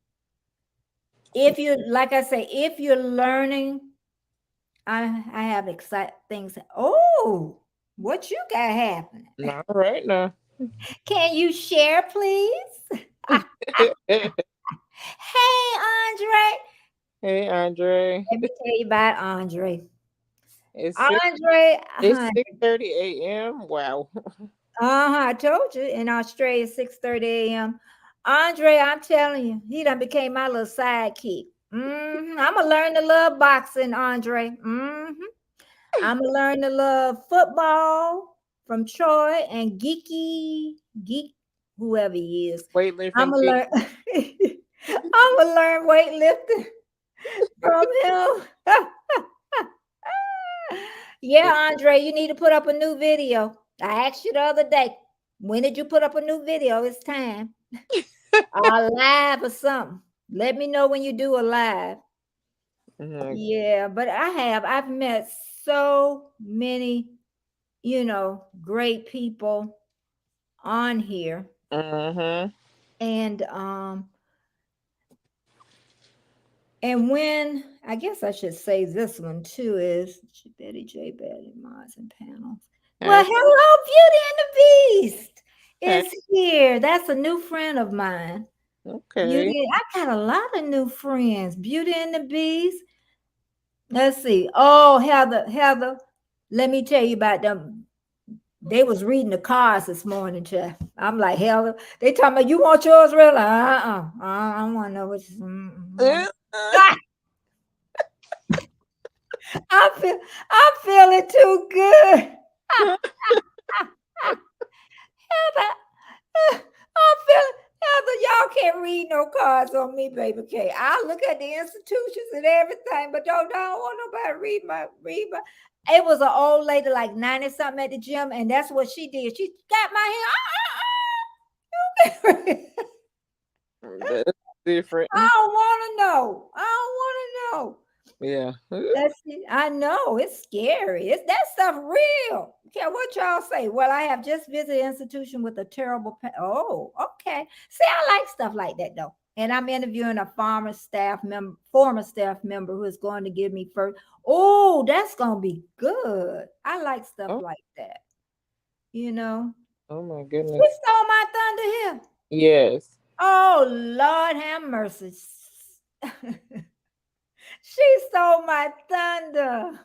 If you like I say, if you're learning, I have exciting things. Oh, what you got happening? All right now. Can you share, please? Hey, Andre. Hey, Andre. Let me tell you about Andre. It's six. Andre, It's honey. 6:30 a.m. Wow. I told you in Australia, 6:30 a.m. Andre, I'm telling you, he done became my little sidekick. I'm gonna learn to love boxing, Andre. I'm gonna learn to love football from Troy and geek, whoever he is. I'm Weightlifting gonna too. learn. I'm gonna learn weightlifting from him. Yeah, Andre, you need to put up a new video. I asked you the other day, when did you put up a new video? It's time. Or live or something. Let me know when you do a live. Mm-hmm. Yeah, but I've met so many, great people on here. Mm-hmm. And when I guess I should say this one too is Betty J. Betty Mods and panels. Well, Hey, hello, Beauty and the Beast hey. is here. That's a new friend of mine. Okay. Beauty, I got a lot of new friends. Beauty and the Beast. Let's see. Oh, Heather. Let me tell you about them. They was reading the cards this morning, Jeff. I'm like, Heather. They talking about you want yours real? I don't want to know what. I feel I'm feeling too good. Heather, I'm feeling Heather, y'all can't read no cards on me, baby K. I look at the institutions and everything, but don't want nobody to read my. It was an old lady like 90 something at the gym, and that's what she did. She got my hair. That's different. I don't want to know. I don't want to know. Yeah. That's it. I know it's scary. It's that stuff real. Okay, what y'all say? Well, I have just visited an institution with a terrible. Oh, okay. See, I like stuff like that though. And I'm interviewing a former staff member who is going to give me first. Oh, that's gonna be good. I like stuff Oh, like that. You know, oh my she goodness. stole my thunder here. Yes. Oh Lord, have mercy. She stole my thunder.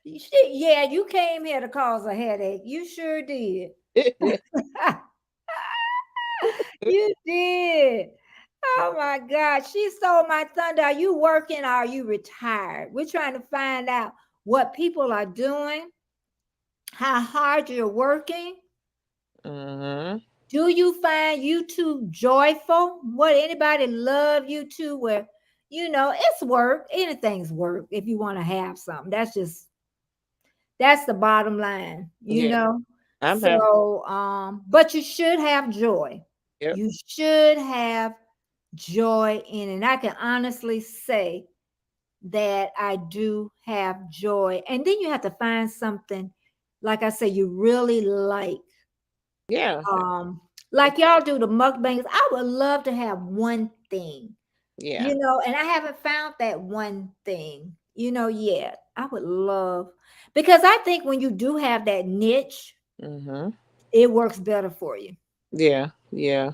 Yeah, you came here to cause a headache. You sure did. You did. Oh my God. She stole my thunder. Are you working or are you retired? We're trying to find out what people are doing, how hard you're working. Mm-hmm. Do you find YouTube joyful? What anybody love YouTube where it's work. Anything's work if you want to have something. That's the bottom line, Yeah. I'm happy. So, but you should have joy. Yep. You should have joy in it. And I can honestly say that I do have joy. And then you have to find something, like I say, you really like. Yeah. Um, like y'all do the mukbangs. I would love to have one thing, Yeah. and I haven't found that one thing, yet. I would love, because I think when you do have that niche, Mm-hmm. it works better for you. Yeah. Yeah.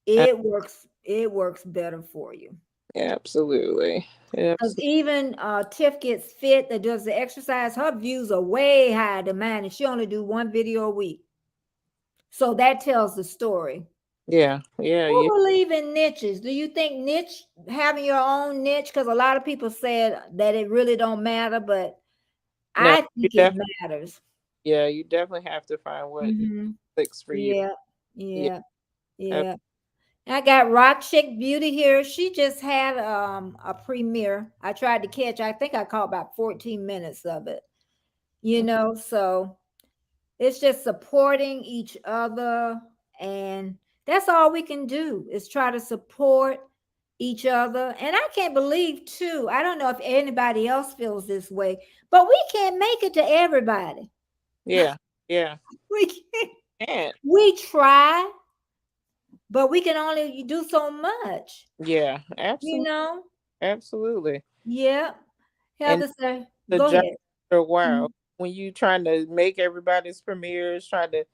A- It works better for you. Absolutely. Because Absolutely. even Tiff Gets Fit that does the exercise, her views are way higher than mine, and she only do one video a week. So that tells the story. Yeah. Yeah. Who You believe in niches? Do you think having your own niche? Because a lot of people said that it really don't matter, but no. I You think it definitely. matters. Yeah. You definitely have to find what Hmm. clicks for you. Yeah, Yeah. yeah, ab- yeah. I got Rock Chick Beauty here. She just had a premiere. I tried to catch. I think I caught about 14 minutes of it. So it's just supporting each other, and that's all we can do is try to support each other. And I can't believe too, I don't know if anybody else feels this way, but we can't make it to everybody. Yeah. Yeah. We can't. And We try, but we can only do so much, yeah. you Absolutely. know? Absolutely. Yeah. And Heather said, the go job ahead. for a while Mhm. when you trying to make everybody's premieres, trying to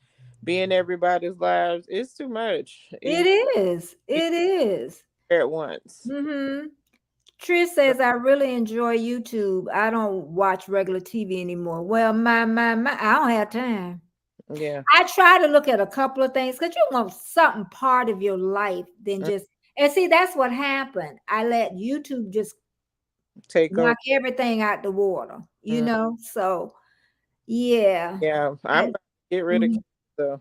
be in everybody's lives, it's too much. It And is. you It is. at once. Mm-hmm. Trish says, I really enjoy YouTube. I don't watch regular TV anymore. Well, my, I don't have time. Yeah. I try to look at a couple of things because you want something part of your life than Mm, just, and see, that's what happened. I let YouTube just take over. knock everything out the water, Mm, So, yeah. yeah. I'm That- about to get rid of mhm. cable, so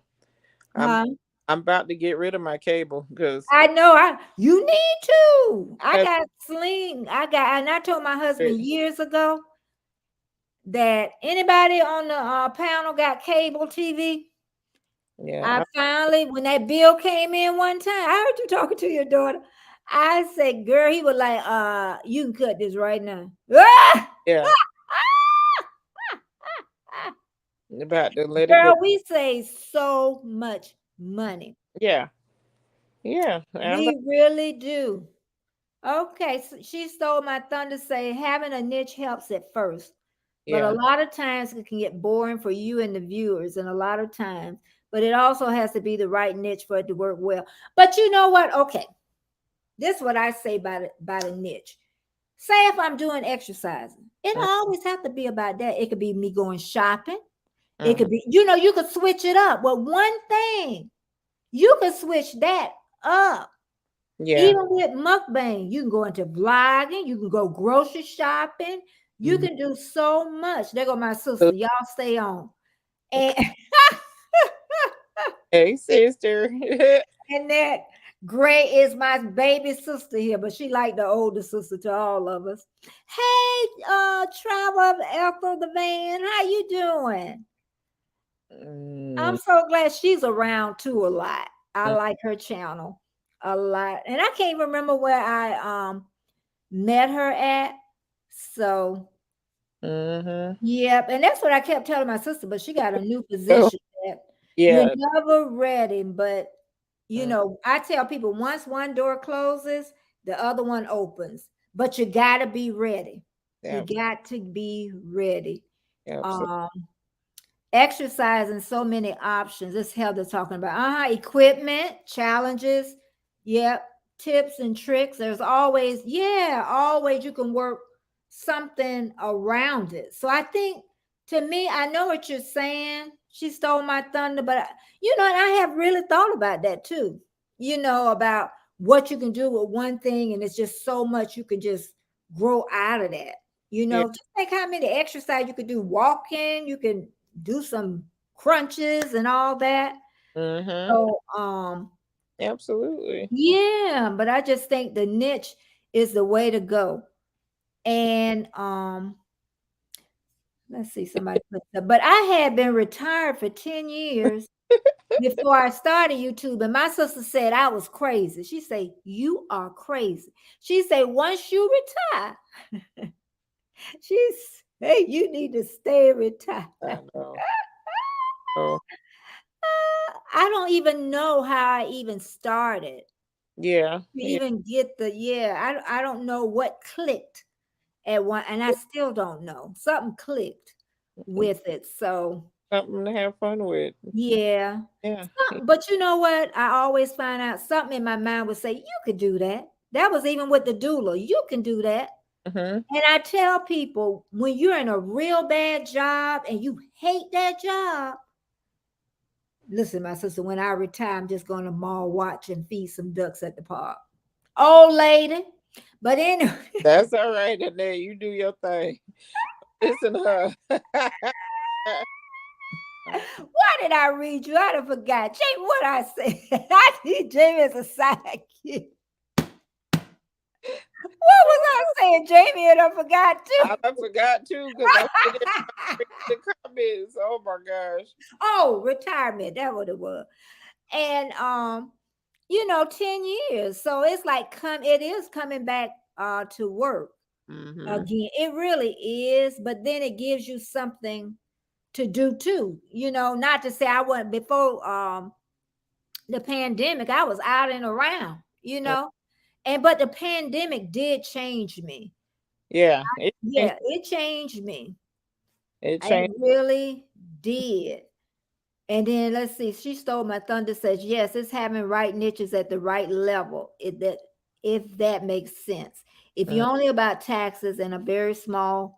I'm Huh? I'm about to get rid of my cable because I know. You need to. I got Sling. And I told my husband years ago that anybody on the panel got cable TV. I yeah, finally, when that bill came in one time, I heard you talking to your daughter. I said, girl, he was like, you can cut this right now. Ah! yeah, Ah! about to let it go. Girl, we save so much money. Yeah, yeah. I'm about, We really do. Okay, so she stole my thunder, say having a niche helps at first, but a yeah, lot of times it can get boring for you and the viewers, and a lot of times, but it also has to be the right niche for it to work well. But you know what? Okay, this is what I say about a niche. Say if I'm doing exercising, it mm, always have to be about that. It could be me going shopping. It mhm, could be, you could switch it up. Well, one thing, you could switch that up. yeah, Even with mukbang, you can go into vlogging, you can go grocery shopping, you mhm. can do so much. There go my So, sister. Y'all stay on. And hey, sister. and that Gray is my baby sister here, but she like the older sister to all of us. Hey, Travel Ethel the Van, how you doing? I'm Mm, so glad she's around too a lot. I mm, like her channel a lot. And I can't remember where I met her at. So, mhm. yep. And that's what I kept telling my sister, but she got a new Oh, position that you're yeah. never ready. But, Mm, I tell people once one door closes, the other one opens. But you got to be ready. You abs- got to be ready. absolutely. Um, Exercising so many options. This hell they're talking about. Equipment, challenges, yep, tips and tricks. There's always, yeah, always you can work something around it. So I think, to me, I know what you're saying. She stole my thunder, but and I have really thought about that too. About what you can do with one thing, and it's just so much you can just grow out of that. Yeah. Just think how many exercise you could do walking, you can do some crunches and all that. Mhm. So, Absolutely. yeah, but I just think the niche is the way to go. And Let's see, somebody put that. But I had been retired for 10 years before I started YouTube. And my sister said I was crazy. She said, you are crazy. She said, once you retire, she's hey, you need to stay retired. I know. Oh, I don't even know how I even started. yeah. To Yeah. even get I don't know what clicked at one, and I still don't know. Something clicked with it. So Something to have fun with. yeah. Yeah. But you know what? I always find out something in my mind would say, you could do that. That was even with the doula. You can do that. Mm-hmm. And I tell people, when you're in a real bad job and you hate that job, listen, my sister, when I retire, I'm just going to mall watch and feed some ducks at the park. Old lady. But anyway, That's all right, and there you do your thing. Listen to her. why did I read you? I done forgot. Jamie, what I said? I see Jamie as a sidekick. What was I saying, Jamie? And I forgot too. I forgot too because I put it in the comments. Oh my gosh. Oh, retirement. That what it was. And 10 years. So it's like it is coming back to work Mm-hmm. again. It really is, but then it gives you something to do too. Not to say I wasn't before the pandemic, I was out and around, but the pandemic did change me. Yeah, Yeah, it changed me. it It changed. really did. And then let's see, she stole my thunder. Says yes, it's having right niches at the right level. If that makes sense. If you're only about taxes in a very small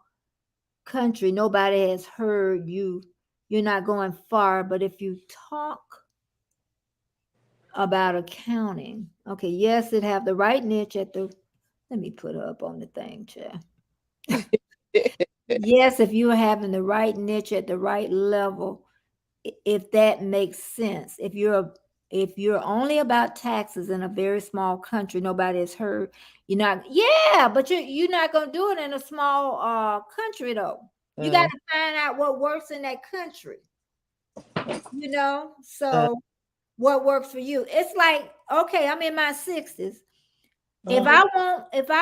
country, nobody has heard you. You're not going far. But if you talk about accounting, okay, yes, it have the right niche at the. Let me put her up on the thing, chair. Yes, if you're having the right niche at the right level, if that makes sense. If you're only about taxes in a very small country, nobody has heard. But you're not gonna do it in a small country though. You got to find out what works in that country. So what works for you? It's like, okay, I'm in my 60s. If I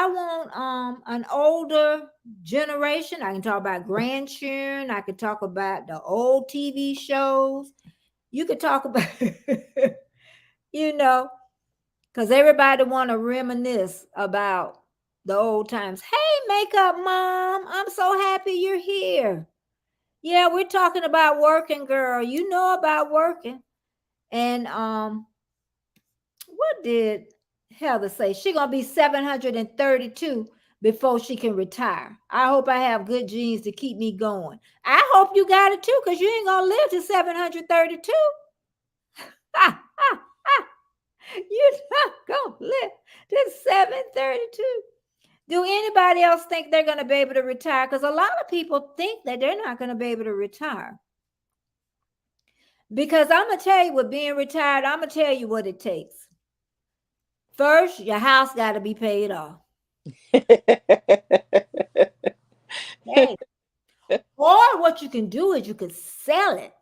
want an older generation, I can talk about grandchildren, I can talk about the old TV shows. You could talk about because everybody want to reminisce about the old times. Hey, makeup mom, I'm so happy you're here. Yeah, we're talking about working, girl. You know about working. And what did Heather say? She gonna be 732 before she can retire. I hope I have good genes to keep me going. I hope you got it too, because you ain't gonna live to 732. You're not gonna live to 732. Do anybody else think they're gonna be able to retire? Because a lot of people think that they're not gonna be able to retire. Because I'm gonna tell you, with being retired, I'm gonna tell you what it takes. First, your house got to be paid off. Okay. Or what you can do is you could sell it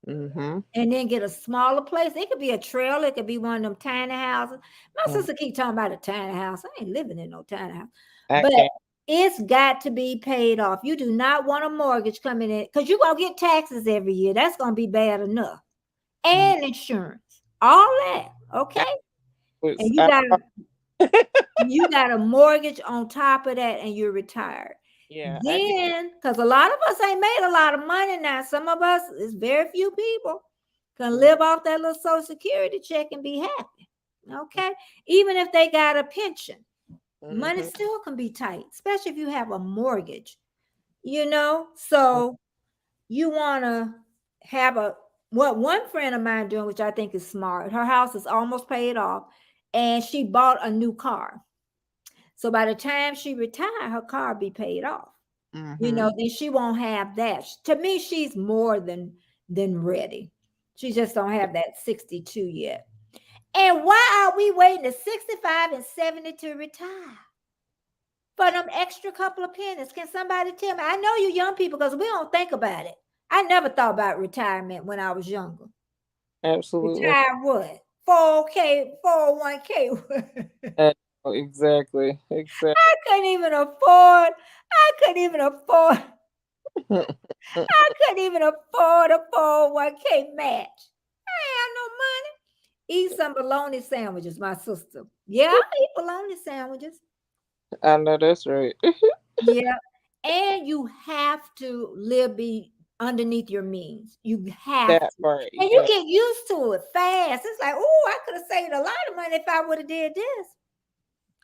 Mm-hmm. and then get a smaller place. It could be a trailer. It could be one of them tiny houses. My sister keep talking about a tiny house. I ain't living in no tiny house. I But can't. it's got to be paid off. You do not want a mortgage coming in because you're going to get taxes every year. That's going to be bad enough. And insurance. All that. Okay. And you got a mortgage on top of that, and you're retired. Yeah. Then, because a lot of us ain't made a lot of money now. Some of us, it's very few people, can live off that little Social Security check and be happy. Okay. Even if they got a pension, money still can be tight, especially if you have a mortgage. So you want to have what one friend of mine doing, which I think is smart. Her house is almost paid off, and she bought a new car. So by the time she retire, her car be paid off. Then she won't have that. To me, she's more than ready. She just don't have that 62 yet. And why are we waiting to 65 and 70 to retire? for them extra couple of pennies. Can somebody tell me? I know you young people because we don't think about it. I never thought about retirement when I was younger. Absolutely. Retire what? 4K, 401K. Exactly. Exactly. I couldn't even afford. I couldn't even afford. I couldn't even afford a 401K match. I ain't have no money. Eat some bologna sandwiches, my sister. Yeah, I eat bologna sandwiches. I know that's right. Yeah. And you have to live be underneath your means. You have That to. part. And you Yeah. get used to it fast. It's like, oh, I could have saved a lot of money if I would have did this.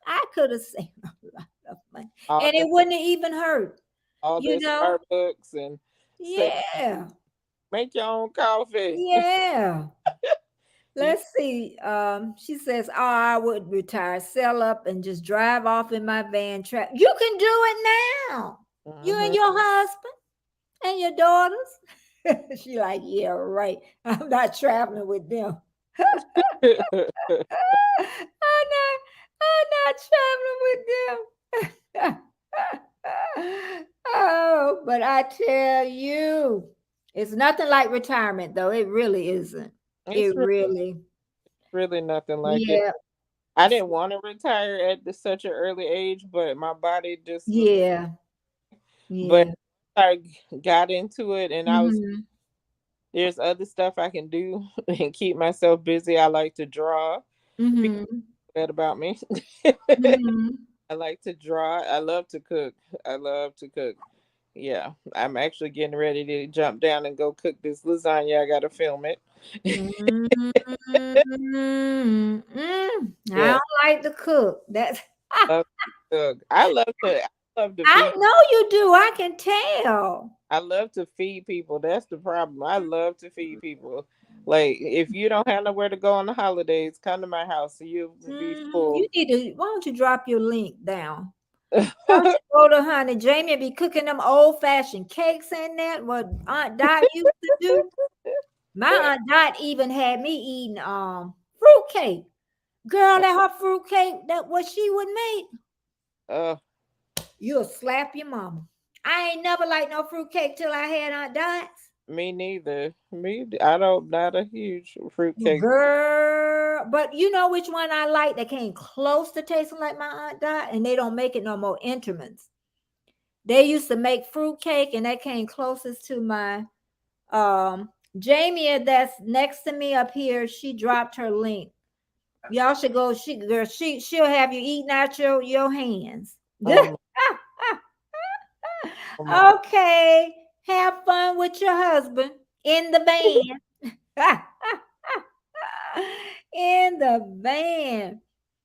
I could have saved a lot of money. All And it that, wouldn't have even hurt. all You that know? Starbucks and say, Yeah. make your own coffee. Yeah. You, Let's see. She says, "Oh, I would retire, sell up, and just drive off in my van. You can do it now. You and Mhm. your husband and your daughters." She like, "Yeah, right. I'm not traveling with them. I'm not traveling with them." Oh, but I tell you, it's nothing like retirement, though. It really isn't. It's It really, really nothing like it. yeah. I didn't want to retire at such an early age, but my body just was. Yeah, But yeah. I got into it, and I was Mhm, there's other stuff I can do and keep myself busy. I like to draw. People mhm, say that about me. mhm. I like to draw. I love to cook. I love to cook. Yeah, I'm actually getting ready to jump down and go cook this lasagna. I gotta film it. Mm, I Yeah, don't like to cook. That's love to cook. I love to. I love to I feed. know you do. I can tell. I love to feed people. That's the problem. I love to feed people. Like if you don't have nowhere to go on the holidays, come to my house. So you'll be You full. need to. Why don't you drop your link down? Why don't you go to Honey Jamie and be cooking them old fashioned cakes in that? What Aunt Dot used to do. My Aunt Dot even had me eating fruit cake. Girl, that her fruit cake, that what she would make. uh, You'll slap your mama. I ain't never liked no fruitcake till I had Aunt Dot's. Me neither. I don't. Not a huge fruitcake. Girl, but you know which one I like that came close to tasting like my Aunt Dot, and they don't make it no more. Interments. They used to make fruitcake, and that came closest to my Jamie that's next to me up here. She dropped her link. Y'all should go. She'll have you eating out your hands. Um, oh my God. Okay. Have fun with your husband in the van. In the van.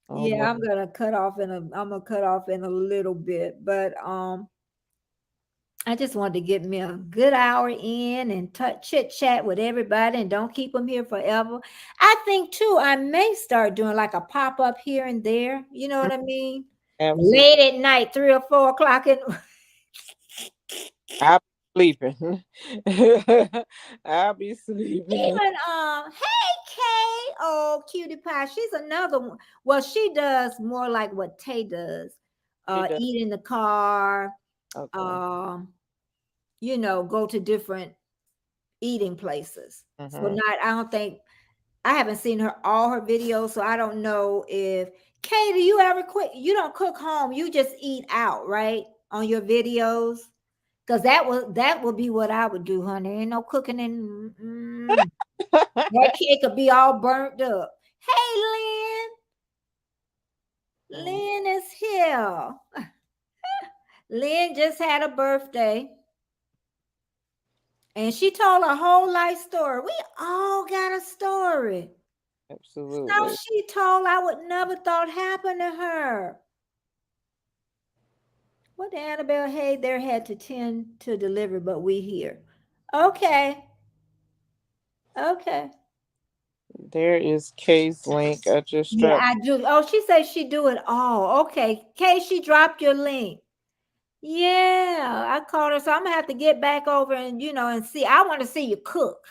Oh my. Yeah, I'm gonna cut off in a little bit, but I just wanted to get me a good hour in and chit chat with everybody and don't keep them here forever. I think too, I may start doing like a pop up here and there. You know what I mean? Absolutely. Late at night, 3 or 4 o'clock in I'll be sleeping. I'll be sleeping. even hey Kay, oh cutie pie. She's another one. Well, she does more like what Tay does. She does. Eat in the car, Okay. um, go to different eating places. So Mm-hmm. not I don't think I haven't seen all her videos, so I don't know if Kay, do you ever quit? You don't cook home, you just eat out, right? On your videos. Because that would be what I would do, honey. Ain't no cooking in that cake could be all burnt up. Hey, Lynn. Mm, Lynn is here. Lynn just had a birthday. And she told a whole life story. We all got a story. So absolutely. she told I would never thought happened to her. What the Annabelle Hay there had to tend to deliver, but we here. Okay. Okay. There is Kay's link. I just Yeah, dropped. I do. Oh, she says she do it all. Okay. Kay, she dropped your link. Yeah, I called her. So I'm gonna have to get back over and and see. I want to see you cook.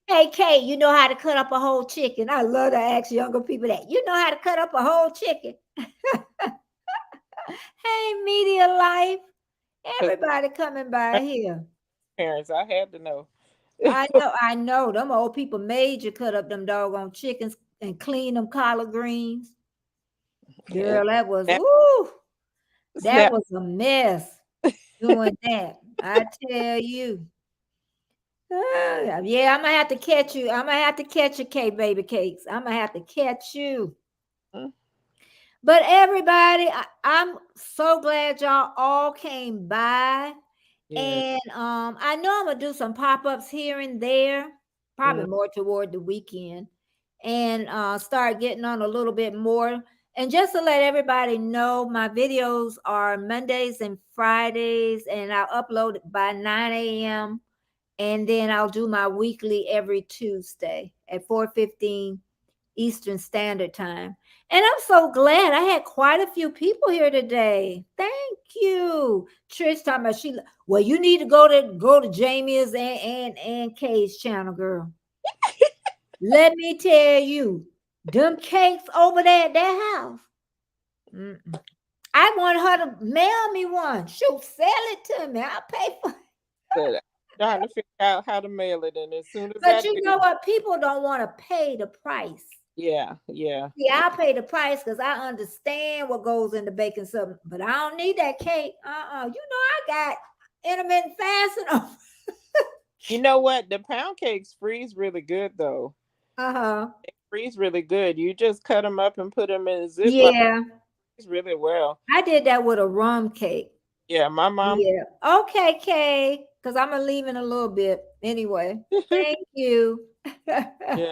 Hey, Kate, you know how to cut up a whole chicken? I love to ask younger people that. You know how to cut up a whole chicken? Hey, Media Life. 'Cause Everybody coming by my here. parents, I had to know. I know. Them old people made you cut up them doggone chickens and clean them collard greens. Yeah. Girl, that was, Snap, ooh, that snap. was a mess doing that. I tell you. Yeah, I'm gonna have to catch you. I'm gonna have to catch you, K baby cakes. I'm gonna have to catch you. Mm, But everybody, I'm so glad y'all all came by. yeah. And I know I'm gonna do some pop-ups here and there, probably Mm, more toward the weekend, and start getting on a little bit more. And just to let everybody know, my videos are Mondays and Fridays, and I'll upload it by 9 a.m. And then I'll do my weekly every Tuesday at 4:15 Eastern Standard Time. And I'm so glad I had quite a few people here today. Thank you. Trish talking about well, you need to go to Jamie's and Kay's channel, girl. Let me tell you, them cakes over there at that house. Mm-mm. I want her to mail me one. She'll sell it to me. I'll pay for it. but I'm trying to figure out how to mail it, and as soon as I But you do, know what? People don't want to pay the price. yeah, yeah. See, I pay the price because I understand what goes into baking something, but I don't need that cake. You know, I got intermittent fasting on. You know what? The pound cakes freeze really good, though. Uh-huh. They freeze really good. You just cut them up and put them in a Ziploc. Yeah. Freeze really well. I did that with a rum cake. Yeah, my mom. Yeah. Okay, Kay. Because I'm going to leave in a little bit. Anyway, thank you. Yeah,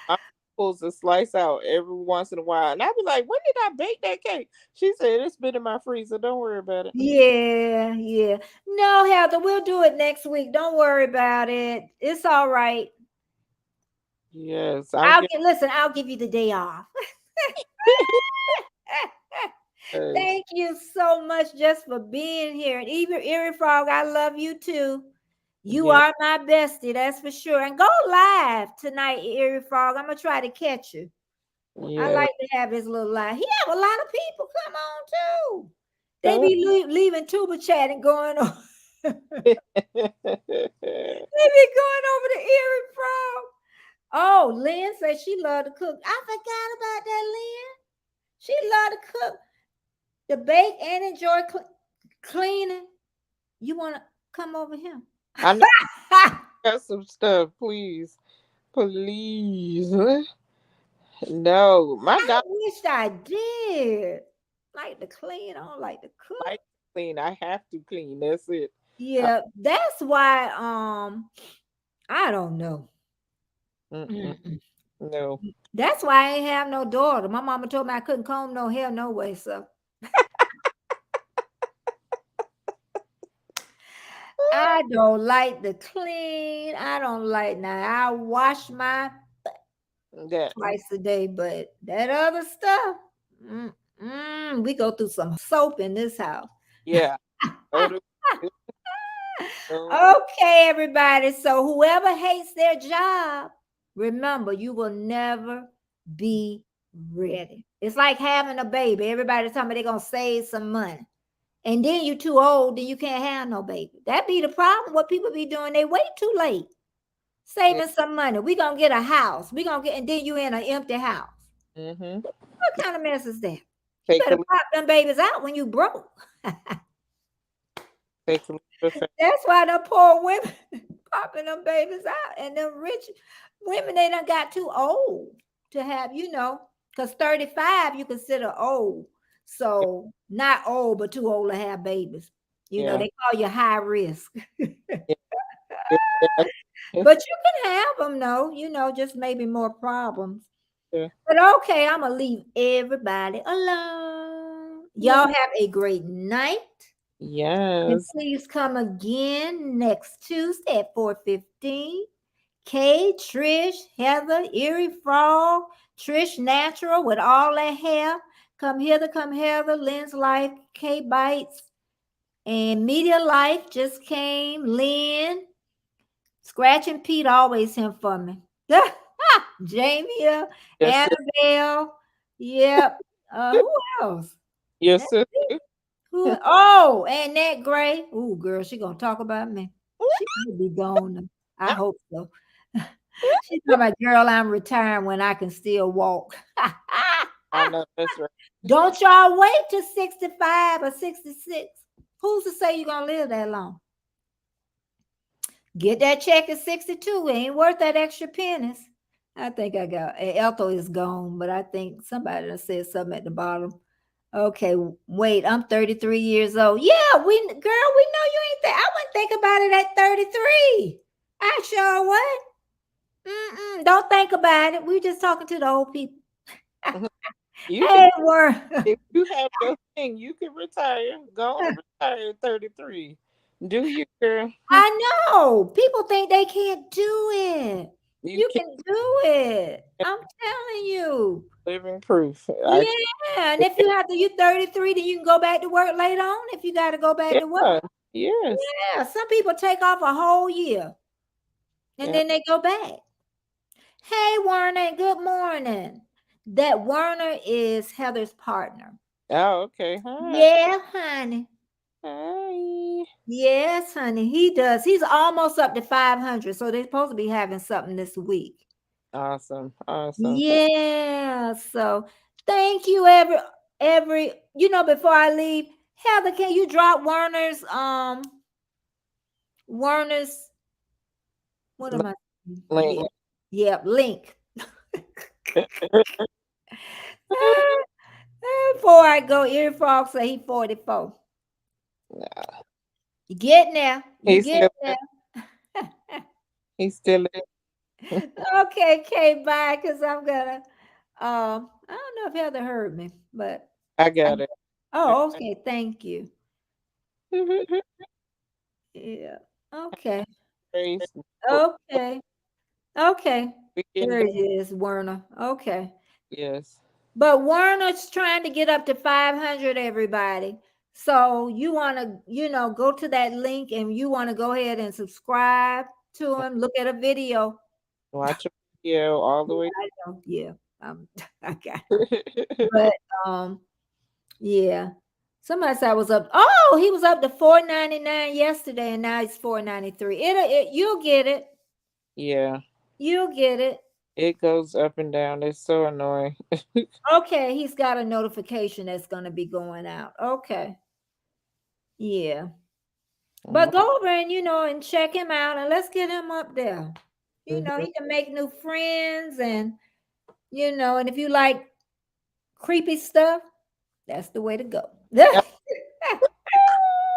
my mom pulls a slice out every once in a while, and I be like, "When did I bake that cake?" She said, "It's been in my freezer. Don't worry about it." Yeah, yeah. No, Heather, we'll do it next week. Don't worry about it. It's all right. Yes, I'll get. I'll give you the day off. Yes. Thank you so much just for being here. And even Erie Frog, I love you too. You Yeah, are my bestie, that's for sure. And go live tonight, Erie Frog. I'm gonna try to catch you. I yeah. like to have his little live. He have a lot of people come on too. They Oh. be leaving tuba chat and going on. They be going over to Erie Frog. Oh, Lynn said she loved to cook. I forgot about that, Lynn. She loved to cook, to bake, and enjoy cleaning. You want to come over here? I know I got some stuff. Please, please. No, my I God, wish I did. Like to clean, I don't like to I cook. like to clean. I have to clean. That's it. I, Yeah, that's why I don't know. mm-mm, Mm-mm. no. That's why I ain't have no daughter. My mama told me I couldn't comb no hair no way. So I don't like to clean. I don't like now. I wash my That. twice a day, but that other stuff, we go through some soap in this house. Yeah. Go to. Go to. Okay, everybody. So whoever hates their job, remember you will never be ready. It's like having a baby. Everybody telling me they're gonna save some money. And then you too old, then you can't have no baby. That be the problem. What people be doing, they wait too late. Yeah. Saving some money. We gonna get a house. We gonna get, and then you in an empty house. Mm-hmm. What kind of mess is that? You Take a better pop them babies out when you broke. take a look. That's why the poor women popping them babies out. And them rich women, they done got too old to have, because 35 you consider old. So not old, but too old to have babies. Yeah. They call you high risk. Yeah. Yeah. But you can have them, though, just maybe more problems. Yeah. But okay, I'm gonna leave everybody alone. Yeah. Y'all have a great night. And Yes. please come again next Tuesday at 4:15. Kay, Trish, Heather, Erie Frog, Trish Natural with all that hair. Come hither, come Heather, Lynn's Life, Kay Bites, and Media Life just came. Lynn, Scratching Pete always him for me. Jamie, Your sis- Annabelle. Yep. Who else? your That's sister. it. Oh, Annette Gray. Oh, girl, she gonna talk about me. She may be gone. I hope so. She's talking about, girl, I'm retiring when I can still walk. I know that's right. Don't y'all wait till 65 or 66. Who's to say you're gonna live that long? Get that check at 62. It ain't worth that extra pennies. I think I got Elto is gone, but I think somebody done said something at the bottom. Okay, wait, I'm 33 years old. Yeah, we know you ain't there. I wouldn't think about it at 33. I sure would. Don't think about it. We just talking to the old people. You Hey, Warren. if you have your thing, you can retire. Go and retire at 33. Do you, girl? I know. People think they can't do it. You You can can do it. I'm telling you. living proof. Yeah. And if you have to, you 33, then you can go back to work later on if you got to go back to work. Yes. Yeah. Some people take off a whole year and then they go back. Hey, Werner, good morning. That Werner is Heather's partner. Oh, okay. Hi. Yeah, honey. Hi. Yes, honey. He does. He's almost up to 500. So they're supposed to be having something this week. Awesome. Yeah. So thank you every before I leave, Heather, can you drop Werner's what am I saying? Link. Yeah, link. Before I go, Earfrog say he 44. You getting there. You get there. He's still Okay, okay, bye. Because I'm gonna I don't know if Heather heard me, but I got it. oh, okay, thank you. Yeah. Okay. Praise. Okay. Okay. Weekend. There it is, Werner. Okay. Yes. But Werner's trying to get up to 500, everybody. So you want to, go to that link and you want to go ahead and subscribe to him. Look at a video. Watch a video all the way. I know. Yeah. I got it. But yeah. Somebody said I was up. Oh, he was up to $4.99 yesterday, and now it's $4.93. You'll get it. Yeah. You'll get it. It goes up and down. It's so annoying. Okay, he's got a notification that's going to be going out. Okay. Yeah. But go over and, and check him out and let's get him up there. He can make new friends and, and if you like creepy stuff, that's the way to go.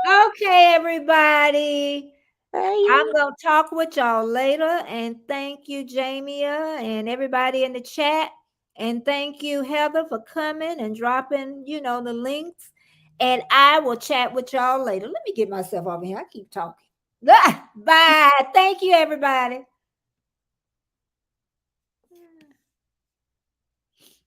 Okay, everybody. I'm going to talk with y'all later. And thank you, Jamia, and everybody in the chat. And thank you, Heather, for coming and dropping, the links. And I will chat with y'all later. Let me get myself over here. I keep talking. Bye. Thank you, everybody.